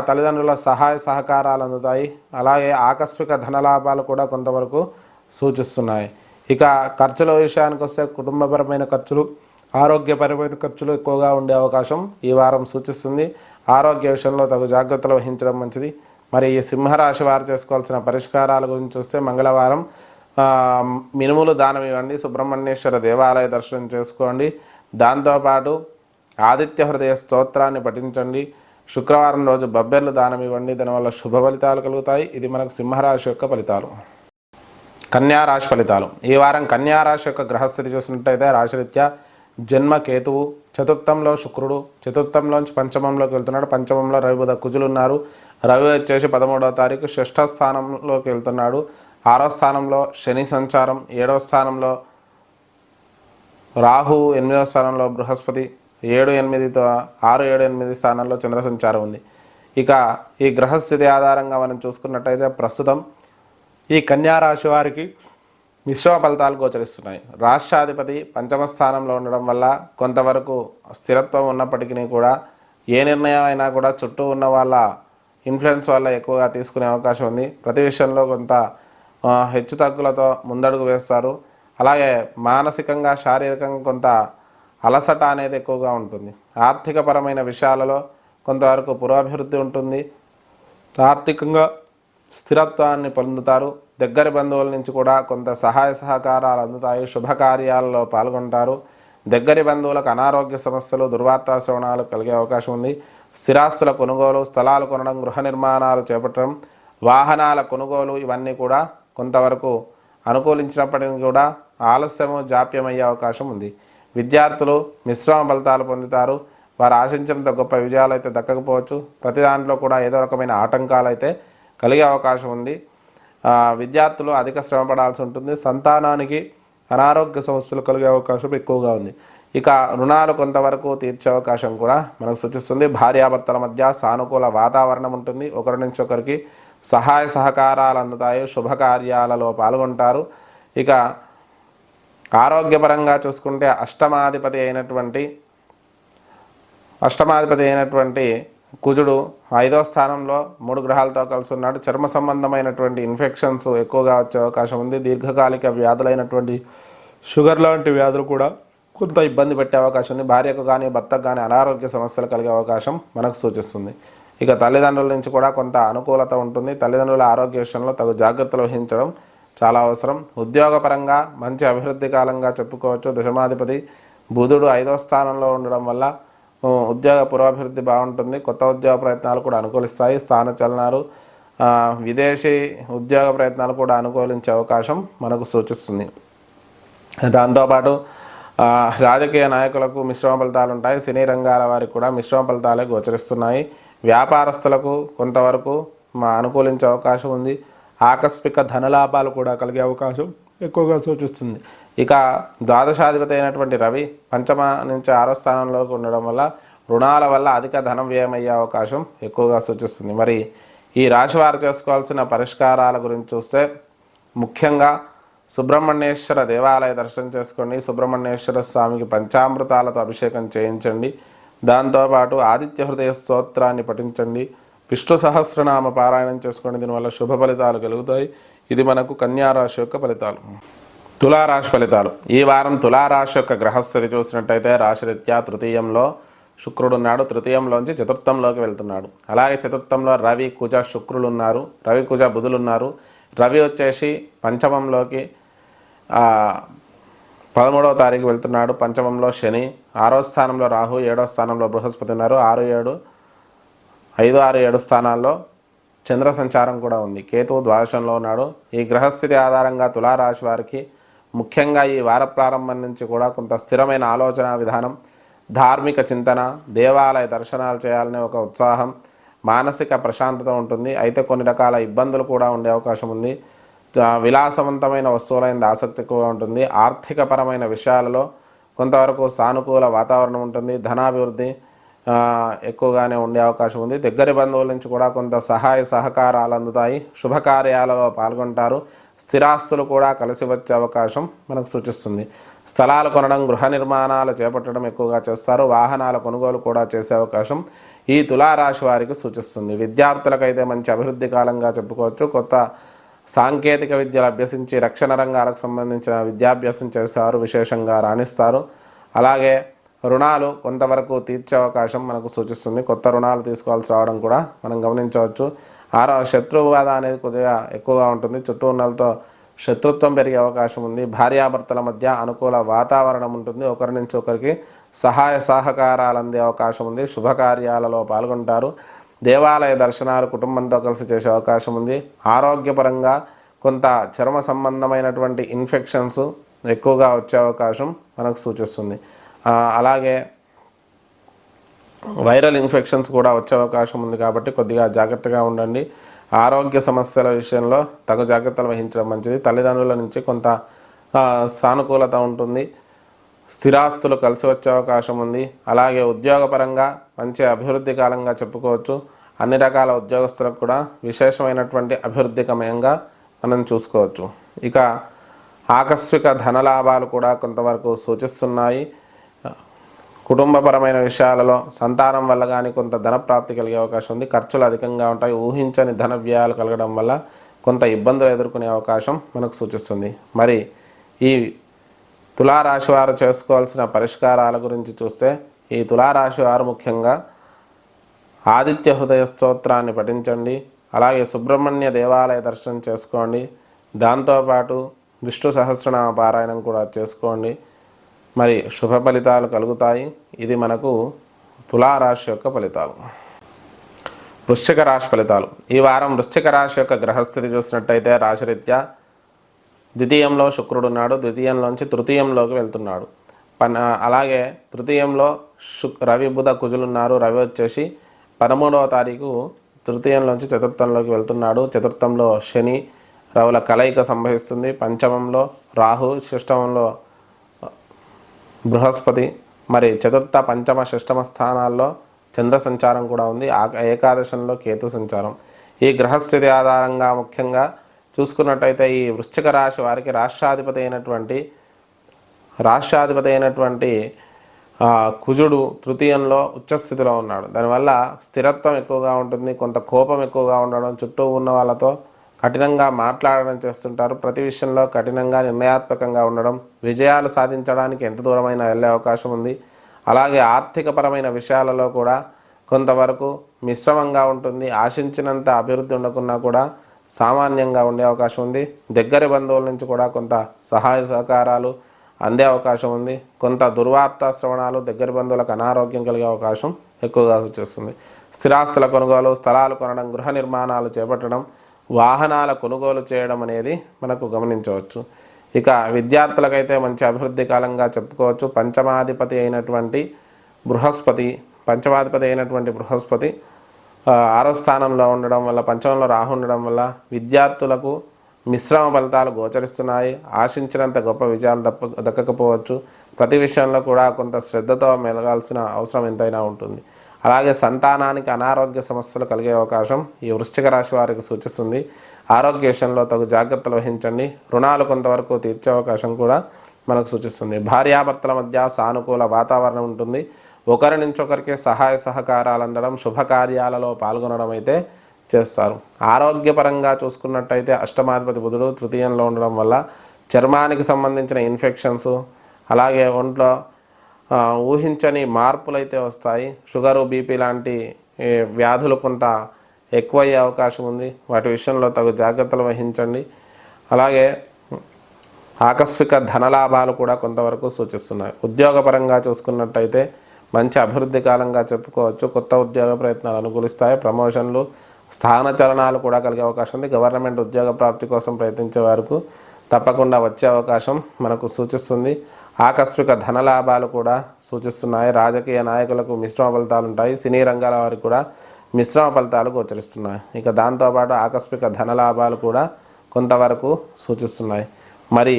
తల్లిదండ్రుల సహాయ సహకారాలు అందుతాయి. అలాగే ఆకస్మిక ధనలాభాలు కూడా కొంతవరకు సూచిస్తున్నాయి. ఇక ఖర్చుల విషయానికి వస్తే కుటుంబపరమైన ఖర్చులు, ఆరోగ్యపరమైన ఖర్చులు ఎక్కువగా ఉండే అవకాశం ఈ వారం సూచిస్తుంది. ఆరోగ్య విషయంలో తగు జాగ్రత్తలు వహించడం మంచిది. మరి ఈ సింహరాశి వారు చేసుకోవాల్సిన పరిష్కారాల గురించి చూస్తే మంగళవారం మినుములు దానం ఇవ్వండి. సుబ్రహ్మణ్యేశ్వర దేవాలయ దర్శనం చేసుకోండి. దాంతోపాటు ఆదిత్య హృదయ స్తోత్రాన్ని పఠించండి. శుక్రవారం రోజు బొబ్బెర్లు దానం ఇవ్వండి. దానివల్ల శుభ ఫలితాలు కలుగుతాయి. ఇది మనకు సింహరాశి యొక్క ఫలితాలు. కన్యారాశి ఫలితాలు. ఈ వారం కన్యారాశి యొక్క గ్రహస్థితి చూసినట్టయితే రాశిరీత్యా జన్మ కేతువు, చతుర్థంలో శుక్రుడు, చతుర్థంలోంచి పంచమంలోకి వెళ్తున్నాడు. పంచమంలో రవి బుధ కుజులు ఉన్నారు. రవి వచ్చేసి 13వ తారీఖు 6వ స్థానంలోకి వెళ్తున్నాడు. 6వ స్థానంలో శని సంచారం, 7వ స్థానంలో రాహు, 8వ స్థానంలో బృహస్పతి, 6-8 స్థానాల్లో చంద్ర సంచారం ఉంది. ఇక ఈ గ్రహస్థితి ఆధారంగా మనం చూసుకున్నట్టయితే ప్రస్తుతం ఈ కన్యారాశి వారికి మిశ్రమ ఫలితాలు గోచరిస్తున్నాయి. రాష్ట్రాధిపతి 5వ స్థానంలో ఉండడం వల్ల కొంతవరకు స్థిరత్వం ఉన్నప్పటికీ కూడా ఏ నిర్ణయం అయినా కూడా చుట్టూ ఉన్న వాళ్ళ ఇన్ఫ్లుయెన్స్ వల్ల ఎక్కువగా తీసుకునే అవకాశం ఉంది. ప్రతి విషయంలో కొంత హెచ్చు తగ్గులతో ముందడుగు వేస్తారు. అలాగే మానసికంగా, శారీరకంగా కొంత అలసట అనేది ఎక్కువగా ఉంటుంది. ఆర్థికపరమైన విషయాలలో కొంతవరకు పురోభివృద్ధి ఉంటుంది. ఆర్థికంగా స్థిరత్వాన్ని పొందుతారు. దగ్గర బంధువుల నుంచి కూడా కొంత సహాయ సహకారాలు అందుతాయి. శుభకార్యాలలో పాల్గొంటారు. దగ్గరి బంధువులకు అనారోగ్య సమస్యలు, దుర్వార్తా శ్రవణాలు కలిగే అవకాశం ఉంది. స్థిరాస్తుల కొనుగోలు, స్థలాలు కొనడం, గృహ నిర్మాణాలు చేపట్టడం, వాహనాల కొనుగోలు ఇవన్నీ కూడా కొంతవరకు అనుకూలించినప్పటికీ కూడా ఆలస్యము, జాప్యం అయ్యే అవకాశం ఉంది. విద్యార్థులు మిశ్రమ ఫలితాలు పొందుతారు. వారు ఆశించినంత గొప్ప విజయాలు అయితే దక్కకపోవచ్చు. ప్రతి దాంట్లో కూడా ఏదో రకమైన ఆటంకాలు అయితే కలిగే అవకాశం ఉంది. విద్యార్థులు అధిక శ్రమ పడాల్సి ఉంటుంది. సంతానానికి అనారోగ్య సమస్యలు కలిగే అవకాశం ఎక్కువగా ఉంది. ఇక రుణాలు కొంతవరకు తీర్చే అవకాశం కూడా మనకు సూచిస్తుంది. భార్యాభర్తల మధ్య సానుకూల వాతావరణం ఉంటుంది. ఒకరి నుంచి ఒకరికి సహాయ సహకారాలు అందుతాయి. శుభకార్యాలలో పాల్గొంటారు. ఇక ఆరోగ్యపరంగా చూసుకుంటే అష్టమాధిపతి అయినటువంటి కుజుడు 5వ స్థానంలో 3 గ్రహాలతో కలిసి ఉన్నాడు. చర్మ సంబంధమైనటువంటి ఇన్ఫెక్షన్స్ ఎక్కువగా వచ్చే అవకాశం ఉంది. దీర్ఘకాలిక వ్యాధులైనటువంటి షుగర్ లాంటి వ్యాధులు కూడా కొంత ఇబ్బంది పెట్టే అవకాశం ఉంది. భార్యకు కానీ భర్తకు కానీ అనారోగ్య సమస్యలు కలిగే అవకాశం మనకు సూచిస్తుంది. ఇక తల్లిదండ్రుల నుంచి కూడా కొంత అనుకూలత ఉంటుంది. తల్లిదండ్రుల ఆరోగ్య విషయంలో తగు జాగ్రత్తలు వహించడం చాలా అవసరం. ఉద్యోగపరంగా మంచి అభివృద్ధి కాలంగా చెప్పుకోవచ్చు. దశమాధిపతి బుధుడు 5వ స్థానంలో ఉండడం వల్ల ఉద్యోగ పురోభివృద్ధి బాగుంటుంది. కొత్త ఉద్యోగ ప్రయత్నాలు కూడా అనుకూలిస్తాయి. స్థానచలనాలు, విదేశీ ఉద్యోగ ప్రయత్నాలు కూడా అనుకూలించే అవకాశం మనకు సూచిస్తుంది. దాంతోపాటు రాజకీయ నాయకులకు మిశ్రమ ఫలితాలు ఉంటాయి. సినీ రంగాల వారికి కూడా మిశ్రమ ఫలితాలే గోచరిస్తున్నాయి. వ్యాపారస్తులకు కొంతవరకు అనుకూలించే అవకాశం ఉంది. ఆకస్మిక ధనలాభాలు కూడా కలిగే అవకాశం ఎక్కువగా సూచిస్తుంది. ఇక ద్వాదశాధిపతి అయినటువంటి రవి పంచమ నుంచి 6వ స్థానంలోకి ఉండడం వల్ల రుణాల వల్ల అధిక ధనం వ్యయమయ్యే అవకాశం ఎక్కువగా సూచిస్తుంది. మరి ఈ రాశి వారు చేసుకోవాల్సిన పరిష్కారాల గురించి చూస్తే ముఖ్యంగా సుబ్రహ్మణ్యేశ్వర దేవాలయ దర్శనం చేసుకోండి. సుబ్రహ్మణ్యేశ్వర స్వామికి పంచామృతాలతో అభిషేకం చేయించండి. దాంతోపాటు ఆదిత్య హృదయ స్తోత్రాన్ని పఠించండి. విష్ణు సహస్రనామ పారాయణం చేసుకోండి. దీనివల్ల శుభ ఫలితాలు కలుగుతాయి. ఇది మనకు కన్యారాశి యొక్క ఫలితాలు. తులారాశి ఫలితాలు. ఈ వారం తులారాశి యొక్క గ్రహస్థితి చూసినట్టయితే రాశిరీత్యా తృతీయంలో శుక్రుడు ఉన్నాడు. తృతీయంలోంచి చతుర్థంలోకి వెళ్తున్నాడు. అలాగే చతుర్థంలో రవి కుజ శుక్రులు ఉన్నారు. రవి కుజ బుధులు ఉన్నారు. రవి వచ్చేసి పంచమంలోకి 13వ తారీఖు వెళ్తున్నాడు. పంచమంలో శని, 6వ స్థానంలో రాహు, 7వ స్థానంలో బృహస్పతి ఉన్నారు. 5, 6, 7 స్థానాల్లో చంద్ర సంచారం కూడా ఉంది. కేతువు ద్వాదశంలో ఉన్నాడు. ఈ గ్రహస్థితి ఆధారంగా తులారాశి వారికి ముఖ్యంగా ఈ వార ప్రారంభం నుంచి కూడా కొంత స్థిరమైన ఆలోచన విధానం, ధార్మిక చింతన, దేవాలయ దర్శనాలు చేయాలనే ఒక ఉత్సాహం, మానసిక ప్రశాంతత ఉంటుంది. అయితే కొన్ని రకాల ఇబ్బందులు కూడా ఉండే అవకాశం ఉంది. విలాసవంతమైన వస్తువులైన ఆసక్తి ఎక్కువగా ఉంటుంది. ఆర్థికపరమైన విషయాలలో కొంతవరకు సానుకూల వాతావరణం ఉంటుంది. ధనాభివృద్ధి ఎక్కువగానే ఉండే అవకాశం ఉంది. దగ్గరి బంధువుల నుంచి కూడా కొంత సహాయ సహకారాలు అందుతాయి. శుభకార్యాలలో పాల్గొంటారు. స్థిరాస్తులు కూడా కలిసి వచ్చే అవకాశం మనకు సూచిస్తుంది. స్థలాలు కొనడం, గృహ నిర్మాణాలు చేపట్టడం ఎక్కువగా చేస్తారు. వాహనాల కొనుగోలు కూడా చేసే అవకాశం ఈ తులారాశి వారికి సూచిస్తుంది. విద్యార్థులకైతే మంచి అభివృద్ధి కాలంగా చెప్పుకోవచ్చు. కొత్త సాంకేతిక విద్యలు అభ్యసించి రక్షణ రంగాలకు సంబంధించిన విద్యాభ్యాసం చేసేవారు విశేషంగా రాణిస్తారు. అలాగే రుణాలు కొంతవరకు తీర్చే అవకాశం మనకు సూచిస్తుంది. కొత్త రుణాలు తీసుకోవాల్సి రావడం కూడా మనం గమనించవచ్చు. శత్రువు బాధ అనేది కొద్దిగా ఎక్కువగా ఉంటుంది. చుట్టూ ఉన్నలతో శత్రుత్వం పెరిగే అవకాశం ఉంది. భార్యాభర్తల మధ్య అనుకూల వాతావరణం ఉంటుంది. ఒకరి నుంచి ఒకరికి సహాయ సహకారాలు అందే అవకాశం ఉంది. శుభకార్యాలలో పాల్గొంటారు. దేవాలయ దర్శనాలు కుటుంబంతో కలిసి చేసే అవకాశం ఉంది. ఆరోగ్యపరంగా కొంత చర్మ సంబంధమైనటువంటి ఇన్ఫెక్షన్స్ ఎక్కువగా వచ్చే అవకాశం మనకు సూచిస్తుంది. అలాగే వైరల్ ఇన్ఫెక్షన్స్ కూడా వచ్చే అవకాశం ఉంది. కాబట్టి కొద్దిగా జాగ్రత్తగా ఉండండి. ఆరోగ్య సమస్యల విషయంలో తగు జాగ్రత్తలు వహించడం మంచిది. తల్లిదండ్రుల నుంచి కొంత సానుకూలత ఉంటుంది. స్థిరాస్తులు కలిసి వచ్చే అవకాశం ఉంది. అలాగే ఉద్యోగపరంగా మంచి అభివృద్ధి కాలంగా చెప్పుకోవచ్చు. అన్ని రకాల ఉద్యోగస్తులకు కూడా విశేషమైనటువంటి అభివృద్ధికమయంగా మనం చూసుకోవచ్చు. ఇక ఆకస్మిక ధనలాభాలు కూడా కొంతవరకు సూచిస్తున్నాయి. కుటుంబపరమైన విషయాలలో సంతానం వల్ల కానీ కొంత ధనప్రాప్తి కలిగే అవకాశం ఉంది. ఖర్చులు అధికంగా ఉంటాయి. ఊహించని ధన వ్యయాలు కలగడం వల్ల కొంత ఇబ్బందులు ఎదుర్కొనే అవకాశం మనకు సూచిస్తుంది. మరి ఈ తులారాశి వారు చేసుకోవాల్సిన పరిష్కారాల గురించి చూస్తే ఈ తులారాశి వారు ముఖ్యంగా ఆదిత్య హృదయ స్తోత్రాన్ని పఠించండి. అలాగే సుబ్రహ్మణ్య దేవాలయ దర్శనం చేసుకోండి. దాంతోపాటు విష్ణు సహస్రనామ పారాయణం కూడా చేసుకోండి. మరి శుభ ఫలితాలు కలుగుతాయి. ఇది మనకు తులారాశి యొక్క ఫలితాలు. వృశ్చిక రాశి ఫలితాలు. ఈ వారం వృశ్చిక రాశి యొక్క గ్రహస్థితి చూసినట్టయితే రాశిరీత్యా ద్వితీయంలో శుక్రుడు ఉన్నాడు. ద్వితీయంలోంచి తృతీయంలోకి వెళ్తున్నాడు. అలాగే తృతీయంలో రవి బుధ కుజులు ఉన్నారు. రవి వచ్చేసి 13వ తారీఖు తృతీయంలోంచి చతుర్థంలోకి వెళ్తున్నాడు. చతుర్థంలో శని రవుల కలయిక సంభవిస్తుంది. పంచమంలో రాహు, షష్టమంలో బృహస్పతి, మరి చతుర్థ పంచమ షష్టమ స్థానాల్లో చంద్ర సంచారం కూడా ఉంది. ఏకాదశంలో కేతు సంచారం. ఈ గ్రహస్థితి ఆధారంగా ముఖ్యంగా చూసుకున్నట్టయితే ఈ వృశ్చిక రాశి వారికి రాష్ట్రాధిపతి అయినటువంటి కుజుడు తృతీయంలో ఉచ్చస్థితిలో ఉన్నాడు. దానివల్ల స్థిరత్వం ఎక్కువగా ఉంటుంది. కొంత కోపం ఎక్కువగా ఉండడం, చుట్టూ ఉన్న వాళ్ళతో కఠినంగా మాట్లాడడం చేస్తుంటారు. ప్రతి విషయంలో కఠినంగా నిర్ణయాత్మకంగా ఉండడం, విజయాలు సాధించడానికి ఎంత దూరమైనా వెళ్ళే అవకాశం ఉంది. అలాగే ఆర్థికపరమైన విషయాలలో కూడా కొంతవరకు మిశ్రమంగా ఉంటుంది. ఆశించినంత అభివృద్ధి ఉండకున్నా కూడా సామాన్యంగా ఉండే అవకాశం ఉంది. దగ్గరి బంధువుల నుంచి కూడా కొంత సహాయ సహకారాలు అందే అవకాశం ఉంది. కొంత దుర్వార్త శ్రవణాలు, దగ్గరి బంధువులకు అనారోగ్యం కలిగే అవకాశం ఎక్కువగా సూచిస్తుంది. స్థిరాస్తుల కొనుగోలు, స్థలాలు కొనడం, గృహ నిర్మాణాలు చేపట్టడం, వాహనాల కొనుగోలు చేయడం అనేది మనకు గమనించవచ్చు. ఇక విద్యార్థులకైతే మంచి అభివృద్ధి కాలంగా చెప్పుకోవచ్చు. పంచమాధిపతి అయినటువంటి బృహస్పతి 6వ స్థానంలో ఉండడం వల్ల, పంచమంలో రాహు ఉండడం వల్ల విద్యార్థులకు మిశ్రమ ఫలితాలు గోచరిస్తున్నాయి. ఆశించినంత గొప్ప విజయాలు దక్కకపోవచ్చు. ప్రతి విషయంలో కూడా కొంత శ్రద్ధతో మెలగాల్సిన అవసరం ఎంతైనా ఉంటుంది. అలాగే సంతానానికి అనారోగ్య సమస్యలు కలిగే అవకాశం ఈ వృశ్చిక రాశి వారికి సూచిస్తుంది. ఆరోగ్య విషయంలో తగు జాగ్రత్తలు వహించండి. రుణాలు కొంతవరకు తీర్చే అవకాశం కూడా మనకు సూచిస్తుంది. భార్యాభర్తల మధ్య సానుకూల వాతావరణం ఉంటుంది. ఒకరి నుంచి ఒకరికి సహాయ సహకారాలు అందడం, శుభకార్యాలలో పాల్గొనడం అయితే చేస్తారు. ఆరోగ్యపరంగా చూసుకున్నట్టయితే అష్టమాధిపతి బుధుడు తృతీయంలో ఉండడం వల్ల చర్మానికి సంబంధించిన ఇన్ఫెక్షన్స్, అలాగే ఒంట్లో ఊహించని మార్పులు అయితే వస్తాయి. షుగరు, బీపీ లాంటి వ్యాధులు కొంత ఎక్కువయ్యే అవకాశం ఉంది. వాటి విషయంలో తగు జాగ్రత్తలు వహించండి. అలాగే ఆకస్మిక ధనలాభాలు కూడా కొంతవరకు సూచిస్తున్నాయి. ఉద్యోగపరంగా చూసుకున్నట్టయితే మంచి అభివృద్ధి కాలంగా చెప్పుకోవచ్చు. కొత్త ఉద్యోగ ప్రయత్నాలు అనుకూలిస్తాయి. ప్రమోషన్లు, స్థానచలనాలు కూడా కలిగే అవకాశం ఉంది. గవర్నమెంట్ ఉద్యోగ ప్రాప్తి కోసం ప్రయత్నించే వారికి తప్పకుండా వచ్చే అవకాశం మనకు సూచిస్తుంది. ఆకస్మిక ధనలాభాలు కూడా సూచిస్తున్నాయి. రాజకీయ నాయకులకు మిశ్రమ ఫలితాలు ఉంటాయి. సినీ రంగాల వారికి కూడా మిశ్రమ ఫలితాలు గోచరిస్తున్నాయి. ఇక దాంతోపాటు ఆకస్మిక ధనలాభాలు కూడా కొంతవరకు సూచిస్తున్నాయి. మరి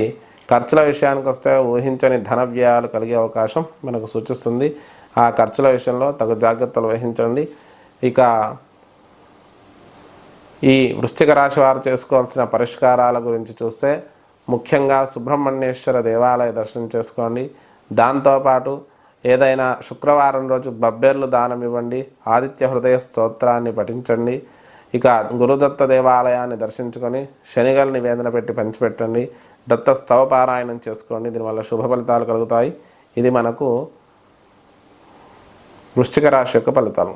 ఖర్చుల విషయానికి వస్తే ఊహించని ధన వ్యయాలు కలిగే అవకాశం మనకు సూచిస్తుంది. ఆ ఖర్చుల విషయంలో తగు జాగ్రత్తలు వహించండి. ఇక ఈ వృశ్చిక రాశి వారు చేసుకోవాల్సిన పరిష్కారాల గురించి చూస్తే ముఖ్యంగా సుబ్రహ్మణ్యేశ్వర దేవాలయ దర్శనం చేసుకోండి. దాంతోపాటు ఏదైనా శుక్రవారం రోజు బబ్బెర్లు దానం ఇవ్వండి. ఆదిత్య హృదయ స్తోత్రాన్ని పఠించండి. ఇక గురుదత్త దేవాలయాన్ని దర్శించుకొని శనిగల నివేదన పెట్టి పంచిపెట్టండి. దత్త స్తవ పారాయణం చేసుకోండి. దీనివల్ల శుభ ఫలితాలు కలుగుతాయి. ఇది మనకు వృశ్చిక రాశి యొక్క ఫలితాలు.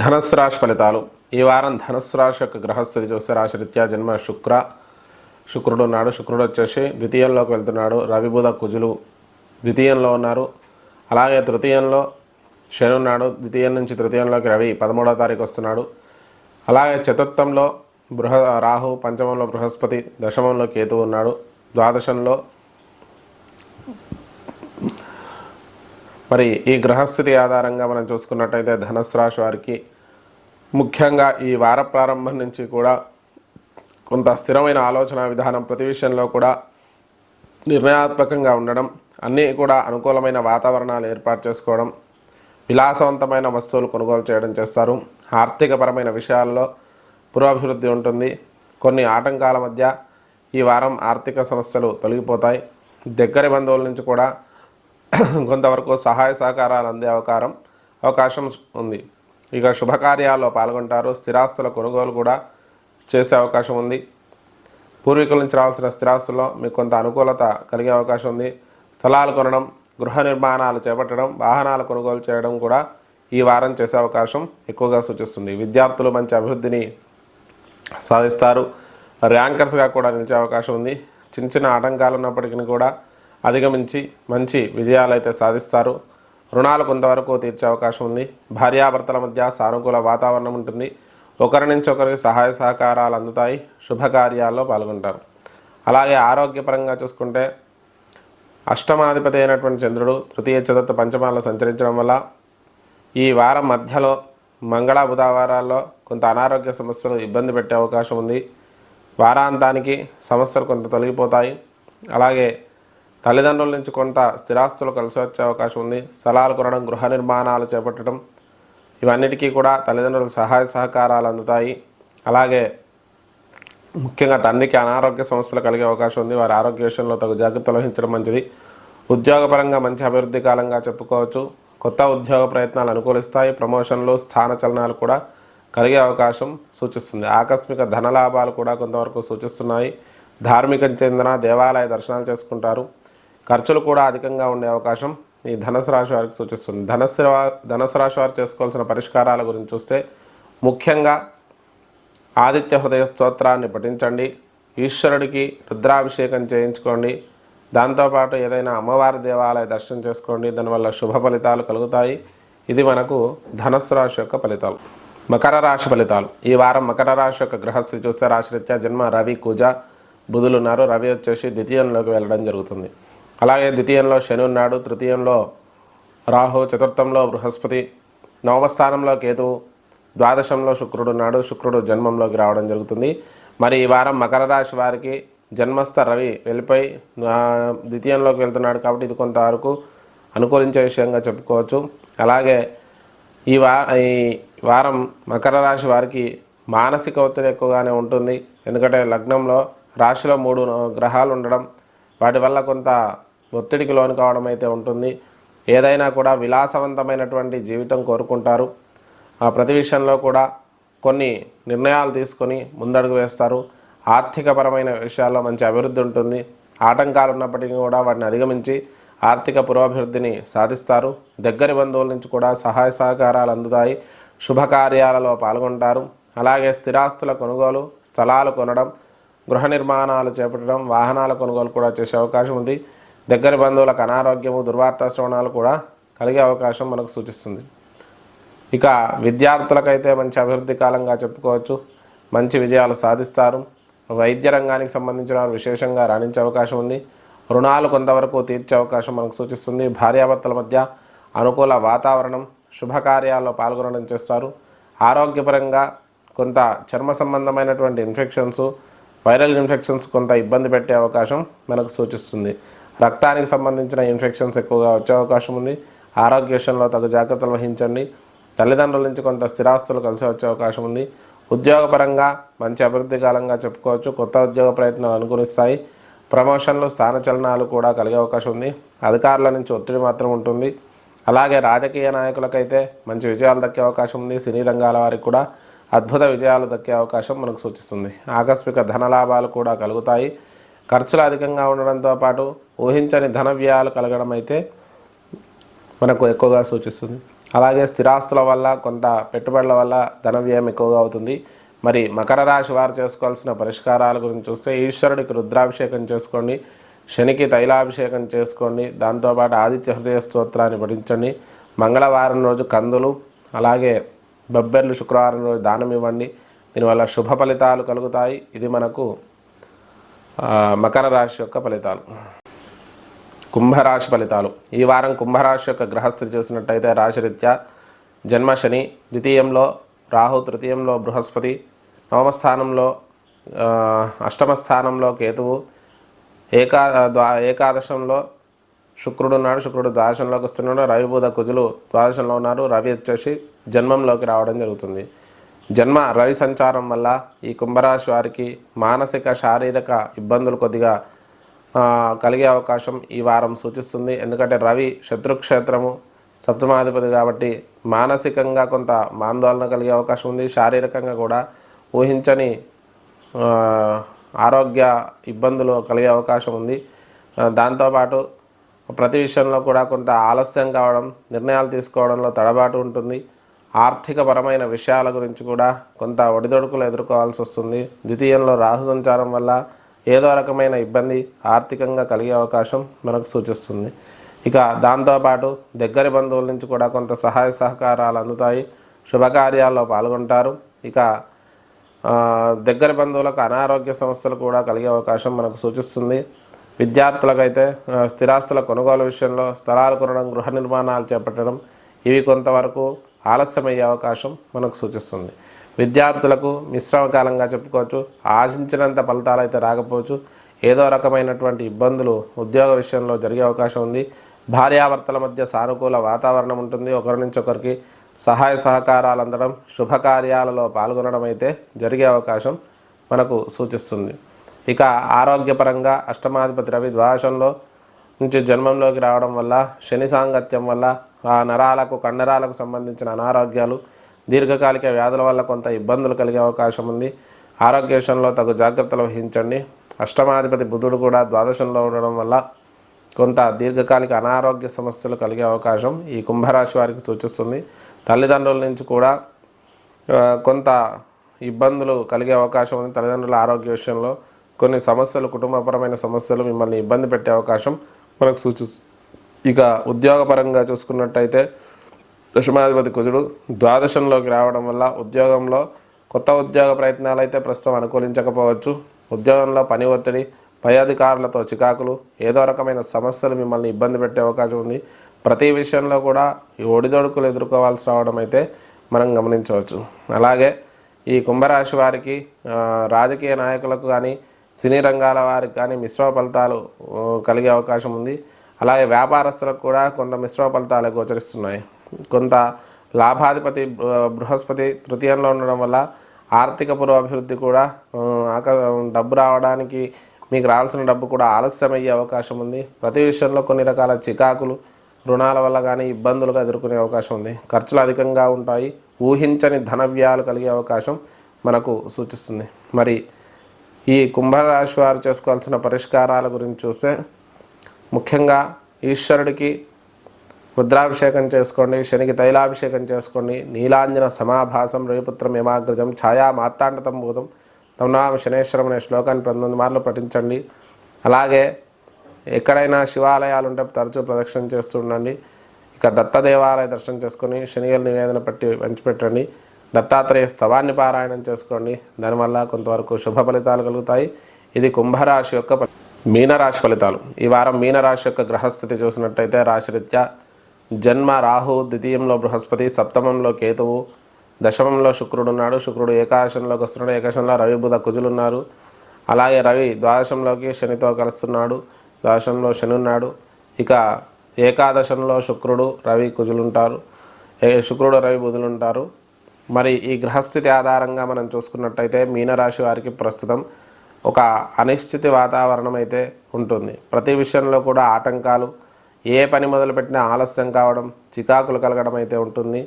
ధనుస్సు రాశి ఫలితాలు. ఈ వారం ధనుస్సు రాశి యొక్క గ్రహస్థితి చూస్తే రాశిరీత్యా జన్మ శుక్రుడు ఉన్నాడు. శుక్రుడు వచ్చేసి ద్వితీయంలోకి వెళ్తున్నాడు. రవి, బుధ, కుజులు ద్వితీయంలో ఉన్నారు. అలాగే తృతీయంలో శని ఉన్నాడు. ద్వితీయం నుంచి తృతీయంలోకి రవి 13వ తారీఖు వస్తున్నాడు. అలాగే చతుర్థంలో రాహు, పంచమంలో బృహస్పతి, దశమంలో కేతు ఉన్నాడు. ద్వాదశంలో మరి ఈ గ్రహస్థితి ఆధారంగా మనం చూసుకున్నట్టయితే ధనుస్సు రాశి వారికి ముఖ్యంగా ఈ వార ప్రారంభం నుంచి కూడా కొంత స్థిరమైన ఆలోచన విధానం, ప్రతి విషయంలో కూడా నిర్ణయాత్మకంగా ఉండడం, అన్నీ కూడా అనుకూలమైన వాతావరణాలు ఏర్పాటు చేసుకోవడం, విలాసవంతమైన వస్తువులు కొనుగోలు చేయడం చేస్తారు. ఆర్థికపరమైన విషయాల్లో పురోభివృద్ధి ఉంటుంది. కొన్ని ఆటంకాల మధ్య ఈ వారం ఆర్థిక సమస్యలు తొలగిపోతాయి. దగ్గరి బంధువుల నుంచి కూడా కొంతవరకు సహాయ సహకారాలు అందే అవకాశం ఉంది. ఇక శుభకార్యాల్లో పాల్గొంటారు. స్థిరాస్తుల కొనుగోలు కూడా చేసే అవకాశం ఉంది. పూర్వీకుల నుంచి రావాల్సిన స్థిరాస్తుల్లో మీకు కొంత అనుకూలత కలిగే అవకాశం ఉంది. స్థలాలు కొనడం, గృహ నిర్మాణాలు చేపట్టడం, వాహనాలు కొనుగోలు చేయడం కూడా ఈ వారం చేసే అవకాశం ఎక్కువగా సూచిస్తుంది. విద్యార్థులు మంచి అభివృద్ధిని సాధిస్తారు. ర్యాంకర్స్గా కూడా నిలిచే అవకాశం ఉంది. చిన్న చిన్న ఆటంకాలు ఉన్నప్పటికీ కూడా అధిగమించి మంచి విజయాలు అయితే సాధిస్తారు. రుణాలు కొంతవరకు తీర్చే అవకాశం ఉంది. భార్యాభర్తల మధ్య సానుకూల వాతావరణం ఉంటుంది. ఒకరి నుంచి ఒకరికి సహాయ సహకారాలు అందుతాయి. శుభకార్యాల్లో పాల్గొంటారు. అలాగే ఆరోగ్యపరంగా చూసుకుంటే అష్టమాధిపతి అయినటువంటి చంద్రుడు తృతీయ, చతుర్థ, పంచమాల్లో సంచరించడం వల్ల ఈ వారం మధ్యలో మంగళ, బుధవారాల్లో కొంత అనారోగ్య సమస్యలు ఇబ్బంది పెట్టే అవకాశం ఉంది. వారాంతానికి సమస్యలు కొంత తొలగిపోతాయి. అలాగే తల్లిదండ్రుల నుంచి కొంత స్థిరాస్తులు కలిసి వచ్చే అవకాశం ఉంది. స్థలాలు కొనడం, గృహ నిర్మాణాలు చేపట్టడం, ఇవన్నిటికీ కూడా తల్లిదండ్రుల సహాయ సహకారాలు అందుతాయి. అలాగే ముఖ్యంగా తండ్రికి అనారోగ్య సమస్యలు కలిగే అవకాశం ఉంది. వారి ఆరోగ్య విషయంలో తగు జాగ్రత్తలు వహించడం మంచిది. ఉద్యోగపరంగా మంచి అభివృద్ధి కాలంగా చెప్పుకోవచ్చు. కొత్త ఉద్యోగ ప్రయత్నాలు అనుకూలిస్తాయి. ప్రమోషన్లు, స్థాన చలనాలు కూడా కలిగే అవకాశం సూచిస్తుంది. ఆకస్మిక ధనలాభాలు కూడా కొంతవరకు సూచిస్తున్నాయి. ధార్మికం చెందిన దేవాలయ దర్శనాలు చేసుకుంటారు. ఖర్చులు కూడా అధికంగా ఉండే అవకాశం ఈ ధనుసు రాశి వారికి సూచిస్తుంది. ధనుసు రాశి వారు చేసుకోవాల్సిన పరిష్కారాల గురించి చూస్తే ముఖ్యంగా ఆదిత్య హృదయ స్తోత్రాన్ని పఠించండి, ఈశ్వరుడికి రుద్రాభిషేకం చేయించుకోండి, దాంతోపాటు ఏదైనా అమ్మవారి దేవాలయ దర్శనం చేసుకోండి. దానివల్ల శుభ ఫలితాలు కలుగుతాయి. ఇది మనకు ధనుస్సు రాశి యొక్క ఫలితాలు. మకర రాశి ఫలితాలు. ఈ వారం మకర రాశి యొక్క గ్రహస్థితి చూస్తే రాశిరీత్యా జన్మ రవి, కుజ, బుధులు ఉన్నారు. రవి వచ్చేసి ద్వితీయంలోకి వెళ్ళడం జరుగుతుంది. అలాగే ద్వితీయంలో శని ఉన్నాడు, తృతీయంలో రాహు, చతుర్థంలో బృహస్పతి, నవమ స్థానంలో కేతువు, ద్వాదశంలో శుక్రుడు ఉన్నాడు. శుక్రుడు జన్మంలోకి రావడం జరుగుతుంది. మరి ఈ వారం మకర రాశి వారికి జన్మస్థ రవి వెళ్ళిపోయి ద్వితీయంలోకి వెళ్తున్నాడు కాబట్టి ఇది కొంతవరకు అనుకూలించే విషయంగా చెప్పుకోవచ్చు. అలాగే ఈ వారం మకర రాశి వారికి మానసిక ఒత్తిడి ఎక్కువగానే ఉంటుంది. ఎందుకంటే లగ్నంలో రాశిలో 3 గ్రహాలు ఉండడం వాటి వల్ల కొంత ఒత్తిడికి లోను కావడం అయితే ఉంటుంది. ఏదైనా కూడా విలాసవంతమైనటువంటి జీవితం కోరుకుంటారు. ప్రతి విషయంలో కూడా కొన్ని నిర్ణయాలు తీసుకొని ముందడుగు వేస్తారు. ఆర్థికపరమైన విషయాల్లో మంచి అభివృద్ధి ఉంటుంది. ఆటంకాలు ఉన్నప్పటికీ కూడా వాటిని అధిగమించి ఆర్థిక పురోభివృద్ధిని సాధిస్తారు. దగ్గరి బంధువుల నుంచి కూడా సహాయ సహకారాలు అందుతాయి. శుభకార్యాలలో పాల్గొంటారు. అలాగే స్థిరాస్తుల కొనుగోలు, స్థలాలు కొనడం, గృహ నిర్మాణాలు చేపట్టడం, వాహనాల కొనుగోలు కూడా చేసే అవకాశం ఉంది. దగ్గరి బంధువులకు అనారోగ్యము, దుర్వార్త శ్రవణాలు కూడా కలిగే అవకాశం మనకు సూచిస్తుంది. ఇక విద్యార్థులకైతే మంచి అభివృద్ధి కాలంగా చెప్పుకోవచ్చు. మంచి విజయాలు సాధిస్తారు. వైద్య రంగానికి సంబంధించిన విశేషంగా రాణించే అవకాశం ఉంది. రుణాలు కొంతవరకు తీర్చే అవకాశం మనకు సూచిస్తుంది. భార్యాభర్తల మధ్య అనుకూల వాతావరణం, శుభకార్యాల్లో పాల్గొనడం చేస్తారు. ఆరోగ్యపరంగా కొంత చర్మ సంబంధమైనటువంటి ఇన్ఫెక్షన్స్, వైరల్ ఇన్ఫెక్షన్స్ కొంత ఇబ్బంది పెట్టే అవకాశం మనకు సూచిస్తుంది. రక్తానికి సంబంధించిన ఇన్ఫెక్షన్స్ ఎక్కువగా వచ్చే అవకాశం ఉంది. ఆరోగ్య విషయంలో తగు జాగ్రత్తలు వహించండి. తల్లిదండ్రుల నుంచి కొంత స్థిరాస్తులు కలిసి వచ్చే అవకాశం ఉంది. ఉద్యోగపరంగా మంచి అభివృద్ధి కాలంగా చెప్పుకోవచ్చు. కొత్త ఉద్యోగ ప్రయత్నాలు అనుకూలిస్తాయి. ప్రమోషన్లు, స్థానచలనాలు కూడా కలిగే అవకాశం ఉంది. అధికారుల నుంచి ఒత్తిడి మాత్రం ఉంటుంది. అలాగే రాజకీయ నాయకులకైతే మంచి విజయాలు దక్కే అవకాశం ఉంది. సినీ రంగాల వారికి కూడా అద్భుత విజయాలు దక్కే అవకాశం మనకు సూచిస్తుంది. ఆకస్మిక ధనలాభాలు కూడా కలుగుతాయి. ఖర్చులు అధికంగా ఉండడంతో పాటు ఊహించని ధన వ్యయాలు కలగడం అయితే మనకు ఎక్కువగా సూచిస్తుంది. అలాగే స్థిరాస్తుల వల్ల, కొంత పెట్టుబడుల వల్ల ధన వ్యయం ఎక్కువగా అవుతుంది. మరి మకర రాశి వారు చేసుకోవాల్సిన పరిష్కారాల గురించి చూస్తే ఈశ్వరుడికి రుద్రాభిషేకం చేసుకోండి, శనికి తైలాభిషేకం చేసుకోండి, దాంతోపాటు ఆదిత్య హృదయ స్తోత్రాన్ని పఠించండి. మంగళవారం రోజు కందులు, అలాగే బొబ్బెర్లు శుక్రవారం రోజు దానం ఇవ్వండి. దీనివల్ల శుభ ఫలితాలు కలుగుతాయి. ఇది మనకు మకర రాశి యొక్క ఫలితాలు. కుంభరాశి ఫలితాలు. ఈ వారం కుంభరాశి యొక్క గ్రహస్థితి చూసినట్టయితే రాశిరీత్యా జన్మ శని, ద్వితీయంలో రాహు, తృతీయంలో బృహస్పతి, నవమ స్థానంలో అష్టమ స్థానంలో కేతువు, ఏకాదశంలో శుక్రుడు ఉన్నాడు. శుక్రుడు ద్వాదశంలోకి వస్తున్నాడు. రవి, బుధ, కుజులు ద్వాదశంలో ఉన్నారు. రవి వచ్చేసి జన్మంలోకి రావడం జరుగుతుంది. జన్మ రవి సంచారం వల్ల ఈ కుంభరాశి వారికి మానసిక, శారీరక ఇబ్బందులు కొద్దిగా కలిగే అవకాశం ఈ వారం సూచిస్తుంది. ఎందుకంటే రవి శత్రుక్షేత్రము, సప్తమాధిపతి కాబట్టి మానసికంగా కొంత ఆందోళన కలిగే అవకాశం ఉంది. శారీరకంగా కూడా ఊహించని ఆరోగ్య ఇబ్బందులు కలిగే అవకాశం ఉంది. దాంతోపాటు ప్రతి విషయంలో కూడా కొంత ఆలస్యం కావడం, నిర్ణయాలు తీసుకోవడంలో తడబాటు ఉంటుంది. ఆర్థికపరమైన విషయాల గురించి కూడా కొంత ఒడిదొడుకులు ఎదుర్కోవాల్సి వస్తుంది. ద్వితీయంలో రాహు సంచారం వల్ల ఏదో రకమైన ఇబ్బంది ఆర్థికంగా కలిగే అవకాశం మనకు సూచిస్తుంది. ఇక దాంతోపాటు దగ్గరి బంధువుల నుంచి కూడా కొంత సహాయ సహకారాలు అందుతాయి. శుభకార్యాల్లో పాల్గొంటారు. ఇక దగ్గరి బంధువులకు అనారోగ్య సమస్యలు కూడా కలిగే అవకాశం మనకు సూచిస్తుంది. విద్యార్థులకైతే స్థిరాస్తుల కొనుగోలు విషయంలో స్థలాలు కొనడం, గృహ నిర్మాణాలు చేపట్టడం ఇవి కొంతవరకు ఆలస్యమయ్యే అవకాశం మనకు సూచిస్తుంది. విద్యార్థులకు మిశ్రమ కాలంగా చెప్పుకోవచ్చు. ఆశించినంత ఫలితాలు అయితే రాకపోవచ్చు. ఏదో రకమైనటువంటి ఇబ్బందులు ఉద్యోగ విషయంలో జరిగే అవకాశం ఉంది. భార్యాభర్తల మధ్య సానుకూల వాతావరణం ఉంటుంది. ఒకరి నుంచి ఒకరికి సహాయ సహకారాలు అందడం, శుభకార్యాలలో పాల్గొనడం అయితే జరిగే అవకాశం మనకు సూచిస్తుంది. ఇక ఆరోగ్యపరంగా అష్టమాధిపతి రవి ద్వాదశంలో నుంచి జన్మంలోకి రావడం వల్ల, శని సాంగత్యం వల్ల ఆ నరాలకు, కండరాలకు సంబంధించిన అనారోగ్యాలు, దీర్ఘకాలిక వ్యాధుల వల్ల కొంత ఇబ్బందులు కలిగే అవకాశం ఉంది. ఆరోగ్య విషయంలో తగు జాగ్రత్తలు వహించండి. అష్టమాధిపతి బుధుడు కూడా ద్వాదశంలో ఉండడం వల్ల కొంత దీర్ఘకాలిక అనారోగ్య సమస్యలు కలిగే అవకాశం ఈ కుంభరాశి వారికి సూచిస్తుంది. తల్లిదండ్రుల నుంచి కూడా కొంత ఇబ్బందులు కలిగే అవకాశం ఉంది. తల్లిదండ్రుల ఆరోగ్య విషయంలో కొన్ని సమస్యలు, కుటుంబపరమైన సమస్యలు మిమ్మల్ని ఇబ్బంది పెట్టే అవకాశం మనకు సూచిస్తుంది. ఇక ఉద్యోగపరంగా చూసుకున్నట్టయితే దశమాధిపతి కుజుడు ద్వాదశంలోకి రావడం వల్ల ఉద్యోగంలో కొత్త ఉద్యోగ ప్రయత్నాలు అయితే ప్రస్తుతం అనుకూలించకపోవచ్చు. ఉద్యోగంలో పని ఒత్తిడి, పై అధికారులతో చికాకులు, ఏదో రకమైన సమస్యలు మిమ్మల్ని ఇబ్బంది పెట్టే అవకాశం ఉంది. ప్రతి విషయంలో కూడా ఈ ఒడిదొడుకులు ఎదుర్కోవాల్సి రావడం అయితే మనం గమనించవచ్చు. అలాగే ఈ కుంభరాశి వారికి రాజకీయ నాయకులకు కానీ సినీ రంగాల వారికి కానీ మిశ్రమ ఫలితాలు కలిగే అవకాశం ఉంది. అలాగే వ్యాపారస్తులకు కూడా కొంత మిశ్రమ ఫలితాలు గోచరిస్తున్నాయి. కొంత లాభాధిపతి బృహస్పతి తృతీయంలో ఉండడం వల్ల ఆర్థిక పురోభివృద్ధి కూడా డబ్బు రావడానికి మీకు రావాల్సిన డబ్బు కూడా ఆలస్యమయ్యే అవకాశం ఉంది. ప్రతి విషయంలో కొన్ని రకాల చికాకులు, రుణాల వల్ల కానీ ఇబ్బందులుగా ఎదుర్కొనే అవకాశం ఉంది. ఖర్చులు అధికంగా ఉంటాయి. ఊహించని ధన వ్యయాలు కలిగే అవకాశం మనకు సూచిస్తుంది. మరి ఈ కుంభరాశి వారు చేసుకోవాల్సిన పరిష్కారాల గురించి చూస్తే ముఖ్యంగా ఈశ్వరుడికి రుద్రాభిషేకం చేసుకోండి, శనికి తైలాభిషేకం చేసుకోండి, నీలాంజన సమాభాసం రవిపుత్రం యమాగ్రజం ఛాయా మార్తాండతం భూతం తమ్నామ శనేశ్వరం అనే శ్లోకాన్ని 19 మార్లు పఠించండి. అలాగే ఎక్కడైనా శివాలయాలు ఉంటే తరచూ ప్రదక్షిణ చేస్తూ ఉండండి. ఇక దత్త దేవాలయ దర్శనం చేసుకొని శనిగల నివేదన పట్టి పంచిపెట్టండి. దత్తాత్రేయ స్తవాన్ని పారాయణం చేసుకోండి. దానివల్ల కొంతవరకు శుభ ఫలితాలు కలుగుతాయి. ఇది కుంభరాశి యొక్క మీనరాశి ఫలితాలు. ఈ వారం మీనరాశి యొక్క గ్రహస్థితి చూసినట్టయితే రాశిరీత్యా జన్మ రాహు, ద్వితీయంలో బృహస్పతి, సప్తమంలో కేతువు, దశమంలో శుక్రుడు ఉన్నాడు. శుక్రుడు ఏకాదశంలోకి వస్తున్నాడు. ఏకాదశంలో రవి, బుధ, కుజులు ఉన్నారు. అలాగే రవి ద్వాదశంలోకి శనితో కలుస్తున్నాడు. ద్వాదశంలో శని ఉన్నాడు. ఇక ఏకాదశంలో శుక్రుడు, రవి, కుజులు ఉంటారు. శుక్రుడు, రవి, బుధులు ఉంటారు. మరి ఈ గ్రహస్థితి ఆధారంగా మనం చూసుకున్నట్టయితే మీనరాశి వారికి ప్రస్తుతం ఒక అనిశ్చితి వాతావరణం అయితే ఉంటుంది. ప్రతి విషయంలో కూడా ఆటంకాలు, ఏ పని మొదలుపెట్టినా ఆలస్యం కావడం, చికాకులు కలగడం అయితే ఉంటుంది.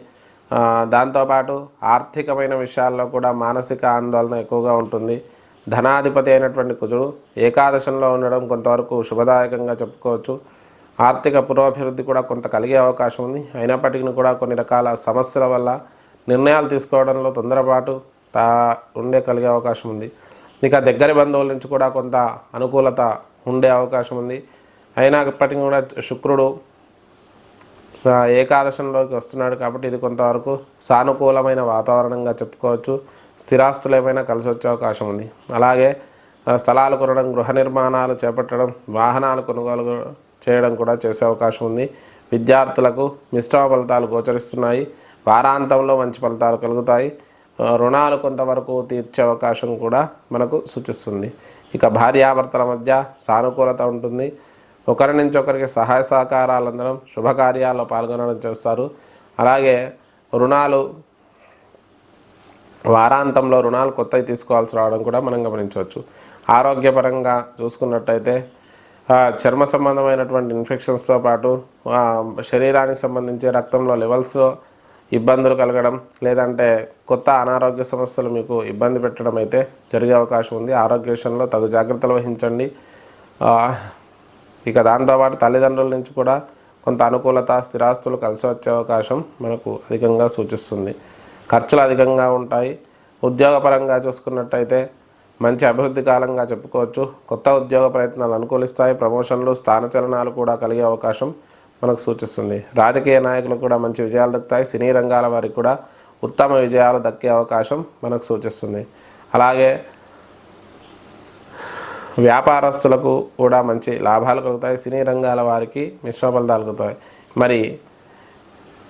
దాంతోపాటు ఆర్థికమైన విషయాల్లో కూడా మానసిక ఆందోళన ఎక్కువగా ఉంటుంది. ధనాధిపతి అయినటువంటి కుజుడు ఏకాదశంలో ఉండడం కొంతవరకు శుభదాయకంగా చెప్పుకోవచ్చు. ఆర్థిక పురోభివృద్ధి కూడా కొంత కలిగే అవకాశం ఉంది. అయినప్పటికీ కూడా కొన్ని రకాల సమస్యల వల్ల నిర్ణయాలు తీసుకోవడంలో తొందరపాటు కలిగే అవకాశం ఉంది. ఇక దగ్గర బంధువుల నుంచి కూడా కొంత అనుకూలత ఉండే అవకాశం ఉంది. అయినప్పటికీ కూడా శుక్రుడు ఏకాదశంలోకి వస్తున్నాడు కాబట్టి ఇది కొంతవరకు సానుకూలమైన వాతావరణంగా చెప్పుకోవచ్చు. స్థిరాస్తులు ఏమైనా కలిసి వచ్చే అవకాశం ఉంది. అలాగే స్థలాలు కొనడం, గృహ నిర్మాణాలు చేపట్టడం, వాహనాలు కొనుగోలు చేయడం కూడా చేసే అవకాశం ఉంది. విద్యార్థులకు మిశ్రమ ఫలితాలు గోచరిస్తున్నాయి. వారాంతంలో మంచి ఫలితాలు కలుగుతాయి. రుణాలు కొంతవరకు తీర్చే అవకాశం కూడా మనకు సూచిస్తుంది. ఇక భార్యాభర్తల మధ్య సానుకూలత ఉంటుంది. ఒకరి నుంచి ఒకరికి సహాయ సహకారాలు అందడం, శుభకార్యాల్లో పాల్గొనడం చేస్తారు. అలాగే రుణాలు వారాంతంలో రుణాలు కొత్తవి తీసుకోవాల్సి రావడం కూడా మనం గమనించవచ్చు. ఆరోగ్యపరంగా చూసుకున్నట్టయితే చర్మ సంబంధమైనటువంటి ఇన్ఫెక్షన్స్తో పాటు శరీరానికి సంబంధించి రక్తంలో లెవెల్స్లో ఇబ్బందులు కలగడం, లేదంటే కొత్త అనారోగ్య సమస్యలు మీకు ఇబ్బంది పెట్టడం అయితే జరిగే అవకాశం ఉంది. ఆరోగ్య విషయంలో తగు జాగ్రత్తలు వహించండి. ఇక దాంతోపాటు తల్లిదండ్రుల నుంచి కూడా కొంత అనుకూలత, స్థిరాస్తులు కలిసి వచ్చే అవకాశం మనకు అధికంగా సూచిస్తుంది. ఖర్చులు అధికంగా ఉంటాయి. ఉద్యోగపరంగా చూసుకున్నట్టయితే మంచి అభివృద్ధి కాలంగా చెప్పుకోవచ్చు. కొత్త ఉద్యోగ ప్రయత్నాలు అనుకూలిస్తాయి. ప్రమోషన్లు, స్థానచలనాలు కూడా కలిగే అవకాశం మనకు సూచిస్తుంది. రాజకీయ నాయకులకు కూడా మంచి విజయాలు దక్కుతాయి. సినీ రంగాల వారికి కూడా ఉత్తమ విజయాలు దక్కే అవకాశం మనకు సూచిస్తుంది. అలాగే వ్యాపారస్తులకు కూడా మంచి లాభాలు కలుగుతాయి. సినీ రంగాల వారికి మిశ్రమ ఫలితాలు కలుగుతాయి. మరి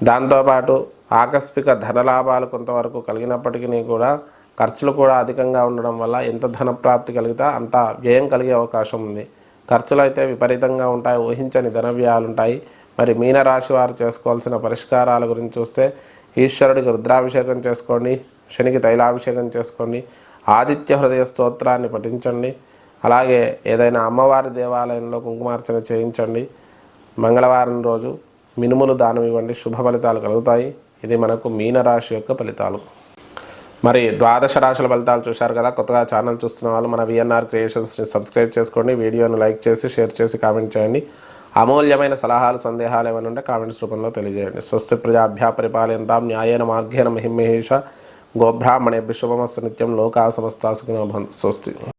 దాంతోపాటు ఆకస్మిక ధనలాభాలు కొంతవరకు కలిగినప్పటికీ కూడా ఖర్చులు కూడా అధికంగా ఉండడం వల్ల ఎంత ధన ప్రాప్తి కలిగితే అంత వ్యయం కలిగే అవకాశం ఉంది. ఖర్చులు అయితే విపరీతంగా ఉంటాయి. ఊహించని ధన వ్యయాలు ఉంటాయి. మరి మీనరాశి వారు చేసుకోవాల్సిన పరిష్కారాల గురించి చూస్తే ఈశ్వరుడికి రుద్రాభిషేకం చేసుకోండి, శనికి తైలాభిషేకం చేసుకోండి, ఆదిత్య హృదయ స్తోత్రాన్ని పఠించండి. అలాగే ఏదైనా అమ్మవారి దేవాలయంలో కుంకుమార్చన చేయించండి. మంగళవారం రోజు మినుములు దానం ఇవ్వండి. శుభ ఫలితాలు కలుగుతాయి. ఇది మనకు మీనరాశి యొక్క ఫలితాలు. మరి ద్వాదశ రాశుల ఫలితాలు చూశారు కదా. కొత్తగా ఛానల్ చూస్తున్న వాళ్ళు మన విఎన్ఆర్ క్రియేషన్స్ని సబ్స్క్రైబ్ చేసుకోండి. వీడియోని లైక్ చేసి, షేర్ చేసి, కామెంట్ చేయండి. అమూల్యమైన సలహాలు సందేహాలు ఏమైనా ఉంటే కామెంట్స్ రూపంలో తెలియజేయండి. స్వస్తి ప్రజాభ్యా పరిపాలయంతాం న్యాయేన మార్గేణ మహిమహేష గోబ్రాహ్మణేభ్యः శుభమస్తు నిత్యం లోకాः సమస్తాः సుఖినో భవంతు. స్వస్తి.